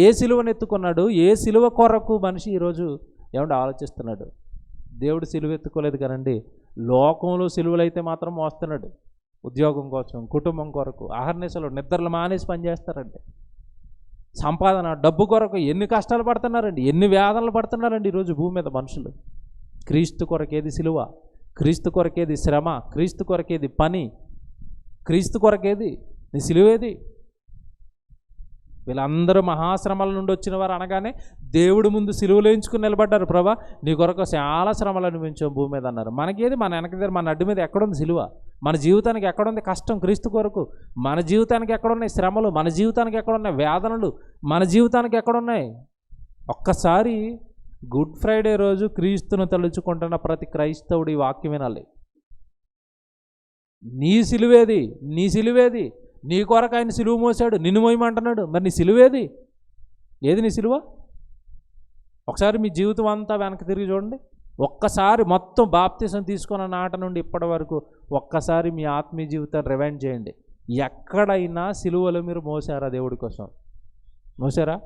A: ఏ సిలువను ఎత్తుకున్నాడు? ఏ సిలువ కొరకు మనిషి ఈరోజు ఆలోచిస్తున్నాడు? దేవుడు సిలువ ఎత్తుకోలేదు కదండి. లోకంలో సిలువలు అయితే మాత్రం మోస్తున్నాడు. ఉద్యోగం కోసం, కుటుంబం కొరకు అహర్నిశలు నిద్రలు మానేసి పనిచేస్తారండి. సంపాదన, డబ్బు కొరకు ఎన్ని కష్టాలు పడుతున్నారండి, ఎన్ని వేదనలు పడుతున్నారండి ఈరోజు భూమి మీద మనుషులు. క్రీస్తు కొరకేది సిలువ, క్రీస్తు కొరకేది శ్రమ, క్రీస్తు కొరకేది పని, క్రీస్తు కొరకేది నీ సిలువేది? వీళ్ళందరూ మహాశ్రమల నుండి వచ్చిన వారు అనగానే దేవుడి ముందు సిలువలు వేయించుకుని నిలబడ్డారు. ప్రభా, నీ కొరకు చాలా శ్రమలు అనిపించాం భూమి మీద అన్నారు. మనకేది? మన వెనక దగ్గర మన అడ్డు మీద ఎక్కడుంది సిలువ? మన జీవితానికి ఎక్కడుంది కష్టం క్రీస్తు కొరకు? మన జీవితానికి ఎక్కడున్నాయి శ్రమలు? మన జీవితానికి ఎక్కడున్నాయి వేదనలు? మన జీవితానికి ఎక్కడున్నాయి? ఒక్కసారి గుడ్ ఫ్రైడే రోజు క్రీస్తును తలుచుకుంటున్న ప్రతి క్రైస్తవుడు ఈ వాక్యం వినాలి. నీ సిలువేది? నీ సిలువేది? నీ కొరకు ఆయన సిలువ మోసాడు, నిన్ను మోయమంటున్నాడు. మరి నీ సిలువేది? ఏది నీ సిలువ? ఒకసారి మీ జీవితం అంతా వెనక్కి తిరిగి చూడండి. ఒక్కసారి మొత్తం బాప్తిసం తీసుకున్న నాట నుండి ఇప్పటి వరకు ఒక్కసారి మీ ఆత్మీయ జీవితాన్ని రివైండ్ చేయండి. ఎక్కడైనా సిలువలు మీరు మోసారా? దేవుడి కోసం మోసారా?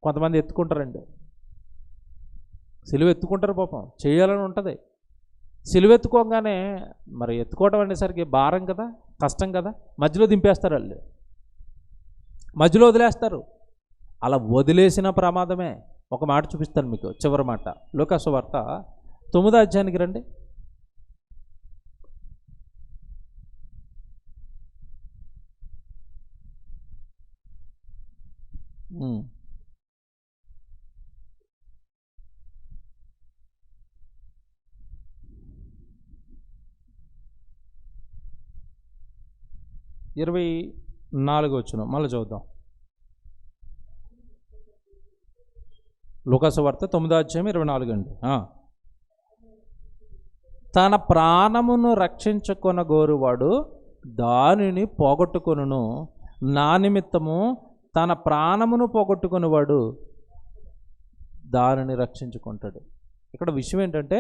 A: కొంతమంది ఎత్తుకుంటారండి, సిలువ ఎత్తుకుంటారు, పాపం చేయాలని ఉంటుంది. సిలువ ఎత్తుకోగానే మరి ఎత్తుకోవడం అనేసరికి భారం కదా, కష్టం కదా, మధ్యలో దింపేస్తారు, వాళ్ళు మధ్యలో వదిలేస్తారు. అలా వదిలేసిన ప్రమాదమే. ఒక మాట చూపిస్తాను మీకు, చివరి మాట. లూకా సువార్త 9వ అధ్యాయానికి రండి. ఇరవై 24 వచనం మళ్ళీ చూద్దాం. లూకా సువార్త 9వ అధ్యాయం 24 అండి. తన ప్రాణమును రక్షించుకొనగోరువాడు దానిని పోగొట్టుకొనును, నా నిమిత్తము తన ప్రాణమును పోగొట్టుకునేవాడు దానిని రక్షించుకుంటాడు. ఇక్కడ విషయం ఏంటంటే,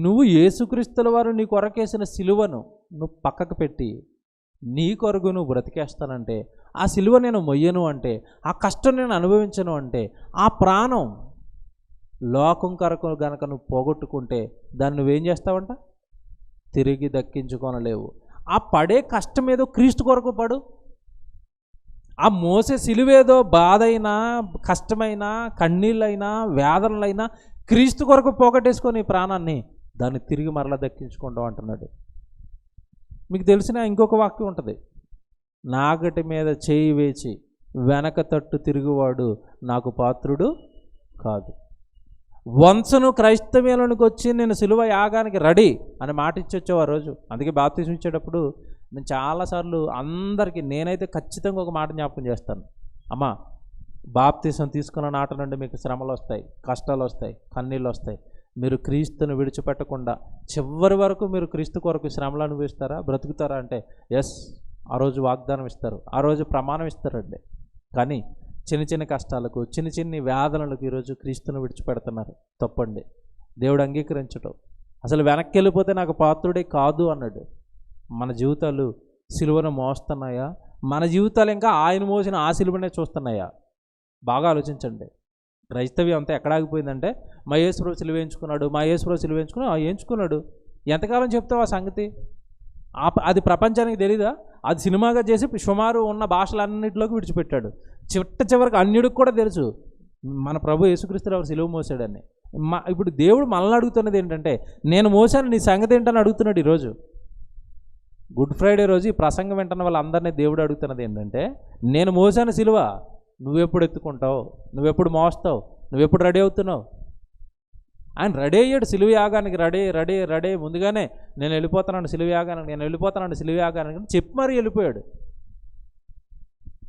A: నువ్వు యేసుక్రీస్తుల వారు నీ కొరకేసిన సిలువను నువ్వు పక్కకు పెట్టి నీ కొరకు నువ్వు బ్రతికేస్తానంటే, ఆ సిలువ నేను మొయ్యను అంటే, ఆ కష్టం నేను అనుభవించను అంటే, ఆ ప్రాణం లోకం కొరకు గనక నువ్వు పోగొట్టుకుంటే దాన్ని నువ్వేం చేస్తావంట? తిరిగి దక్కించుకొనలేవు. ఆ పడే కష్టం ఏదో క్రీస్తు కొరకు పడు. ఆ మోసే సిలువేదో బాధైనా, కష్టమైనా, కన్నీళ్ళైనా, వేదనలైనా క్రీస్తు కొరకు పోగొట్టేసుకొని ప్రాణాన్ని దాన్ని తిరిగి మరలా దక్కించుకుంటాం అంటున్నాడు. మీకు తెలిసిన ఇంకొక వాక్యం ఉంటుంది, నాగటి మీద చేయి వేచి వెనక తట్టు తిరుగువాడు నాకు పాత్రుడు కాదు. వంశను క్రైస్తవ్యంలోనికి వచ్చి నేను సిలువ యాగానికి రెడీ అని మాట ఇచ్చొచ్చావు ఆ రోజు. అందుకే బాప్తిజం ఇచ్చేటప్పుడు నేను చాలాసార్లు అందరికీ, నేనైతే ఖచ్చితంగా ఒక మాట జ్ఞాపకం చేస్తాను. అమ్మా, బాప్తిజం తీసుకున్న నాట నుండి మీకు శ్రమలు వస్తాయి, కష్టాలు వస్తాయి, కన్నీళ్ళు వస్తాయి. మీరు క్రీస్తును విడిచిపెట్టకుండా చివరి వరకు మీరు క్రీస్తు కొరకు శ్రమలు అనుభవిస్తారా, బ్రతుకుతారా అంటే ఎస్, ఆ రోజు వాగ్దానం ఇస్తారు, ఆ రోజు ప్రమాణం ఇస్తారండి. కానీ చిన్న చిన్న కష్టాలకు, చిన్న చిన్న వేదనలకు ఈరోజు క్రీస్తును విడిచిపెడుతున్నారు. తప్పండి. దేవుడు అంగీకరించటం. అసలు వెనక్కి వెళ్ళిపోతే నాకు పాత్రుడే కాదు అన్నాడు. మన జీవితాలు సిలువను మోస్తున్నాయా? మన జీవితాలు ఇంకా ఆయన మోసిన ఆ సిలువనే చూస్తున్నాయా? బాగా ఆలోచించండి. క్రైస్తవ్యం అంతా ఎక్కడ ఆగిపోయిందంటే, మా యేసుప్రభు సిలువ వేయించుకున్నాడు, మా యేసుప్రభు సిలువ వేయించుకున్నాడు. ఎంతకాలం చెప్తావు ఆ సంగతి? అది ప్రపంచానికి తెలీదా? అది సినిమాగా చేసి సుమారు ఉన్న భాషలన్నింటిలోకి విడిచిపెట్టాడు. చివరికి అన్యుడికి కూడా తెలుసు మన ప్రభు యేసుక్రీస్తు వారు సిలువ మోసాడని. ఇప్పుడు దేవుడు మనల్ని అడుగుతున్నది ఏంటంటే, నేను మోసాను, నీ సంగతి ఏంటని అడుగుతున్నాడు. ఈరోజు గుడ్ ఫ్రైడే రోజు ఈ ప్రసంగం వింటున్న వాళ్ళందరినీ దేవుడు అడుగుతున్నది ఏంటంటే, నేను మోసాను సిలువ, నువ్వెప్పుడు ఎత్తుకుంటావు, నువ్వెప్పుడు మోస్తావు, నువ్వెప్పుడు రెడీ అవుతున్నావు? ఆయన రెడీ అయ్యాడు సిలువ యాగానికి. రెడీ ముందుగానే నేను వెళ్ళిపోతానండి సిలువ యాగానికి చెప్పి మరి వెళ్ళిపోయాడు.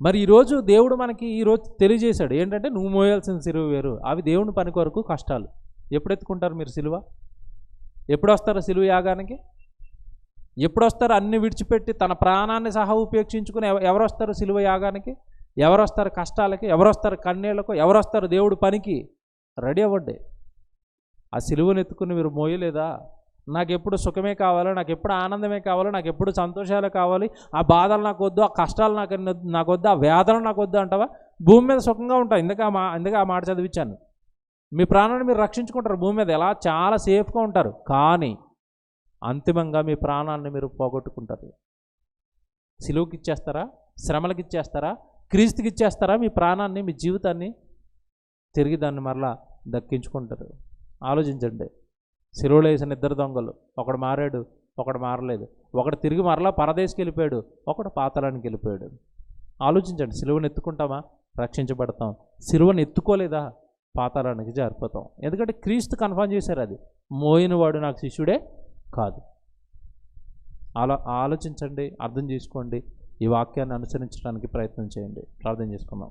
A: మరి ఈరోజు దేవుడు మనకి ఈరోజు తెలియజేశాడు ఏంటంటే, నువ్వు మోయాల్సిన సిలువ వేరు, అవి దేవుని పని కొరకు కష్టాలు. ఎప్పుడు ఎత్తుకుంటారు మీరు సిలువ? ఎప్పుడు వస్తారు సిలువ యాగానికి? ఎప్పుడు వస్తారు? అన్ని విడిచిపెట్టి తన ప్రాణాన్ని సహా ఉపేక్షించుకుని ఎవరు వస్తారు సిలువ యాగానికి? ఎవరు వస్తారు కష్టాలకి? ఎవరు వస్తారు కన్నీళ్లకు? ఎవరు వస్తారు దేవుడు పనికి? రెడీ అవ్వండి. ఆ సిలువను ఎత్తుకుని మీరు మోయలేదా? నాకు ఎప్పుడు సుఖమే కావాలి, నాకు ఎప్పుడు ఆనందమే కావాలి, నాకు ఎప్పుడు సంతోషాలు కావాలి, ఆ బాధలు నాకు వద్దు, ఆ కష్టాలు నాకు వద్దు, ఆ వేదనలు నాకు వద్దు అంటావా? భూమి మీద సుఖంగా ఉంటావు. ఇందుకే ఆ మాట చదివించాను. మీ ప్రాణాన్ని మీరు రక్షించుకుంటారు భూమి మీద, ఎలా చాలా సేఫ్గా ఉంటారు. కానీ అంతిమంగా మీ ప్రాణాన్ని మీరు పోగొట్టుకుంటారు. సిలువకి ఇచ్చేస్తారా? శ్రమలకు ఇచ్చేస్తారా? క్రీస్తుకి ఇచ్చేస్తారా? మీ ప్రాణాన్ని, మీ జీవితాన్ని తిరిగి దాన్ని మరలా దక్కించుకుంటారు. ఆలోచించండి. సిలువలో వేసిన ఇద్దరు దొంగలు, ఒకడు మారాడు, ఒకడు మారలేదు. ఒకడు తిరిగి మరలా పరదేశకి వెళ్ళిపోయాడు, ఒకడు పాతాళానికి వెళ్ళిపోయాడు. ఆలోచించండి. సిలువను ఎత్తుకుంటామా? రక్షించబడతాం. సిలువను ఎత్తుకోలేదా? పాతాళానికి జారిపోతాం. ఎందుకంటే క్రీస్తు కన్ఫర్మ్ చేశారు, అది మోయినవాడు నాకు శిష్యుడే కాదు. ఆలోచించండి, అర్థం చేసుకోండి, ఈ వాక్యాన్ని అనుసరించడానికి ప్రయత్నం చేయండి. ప్రార్థన చేసుకుందాం.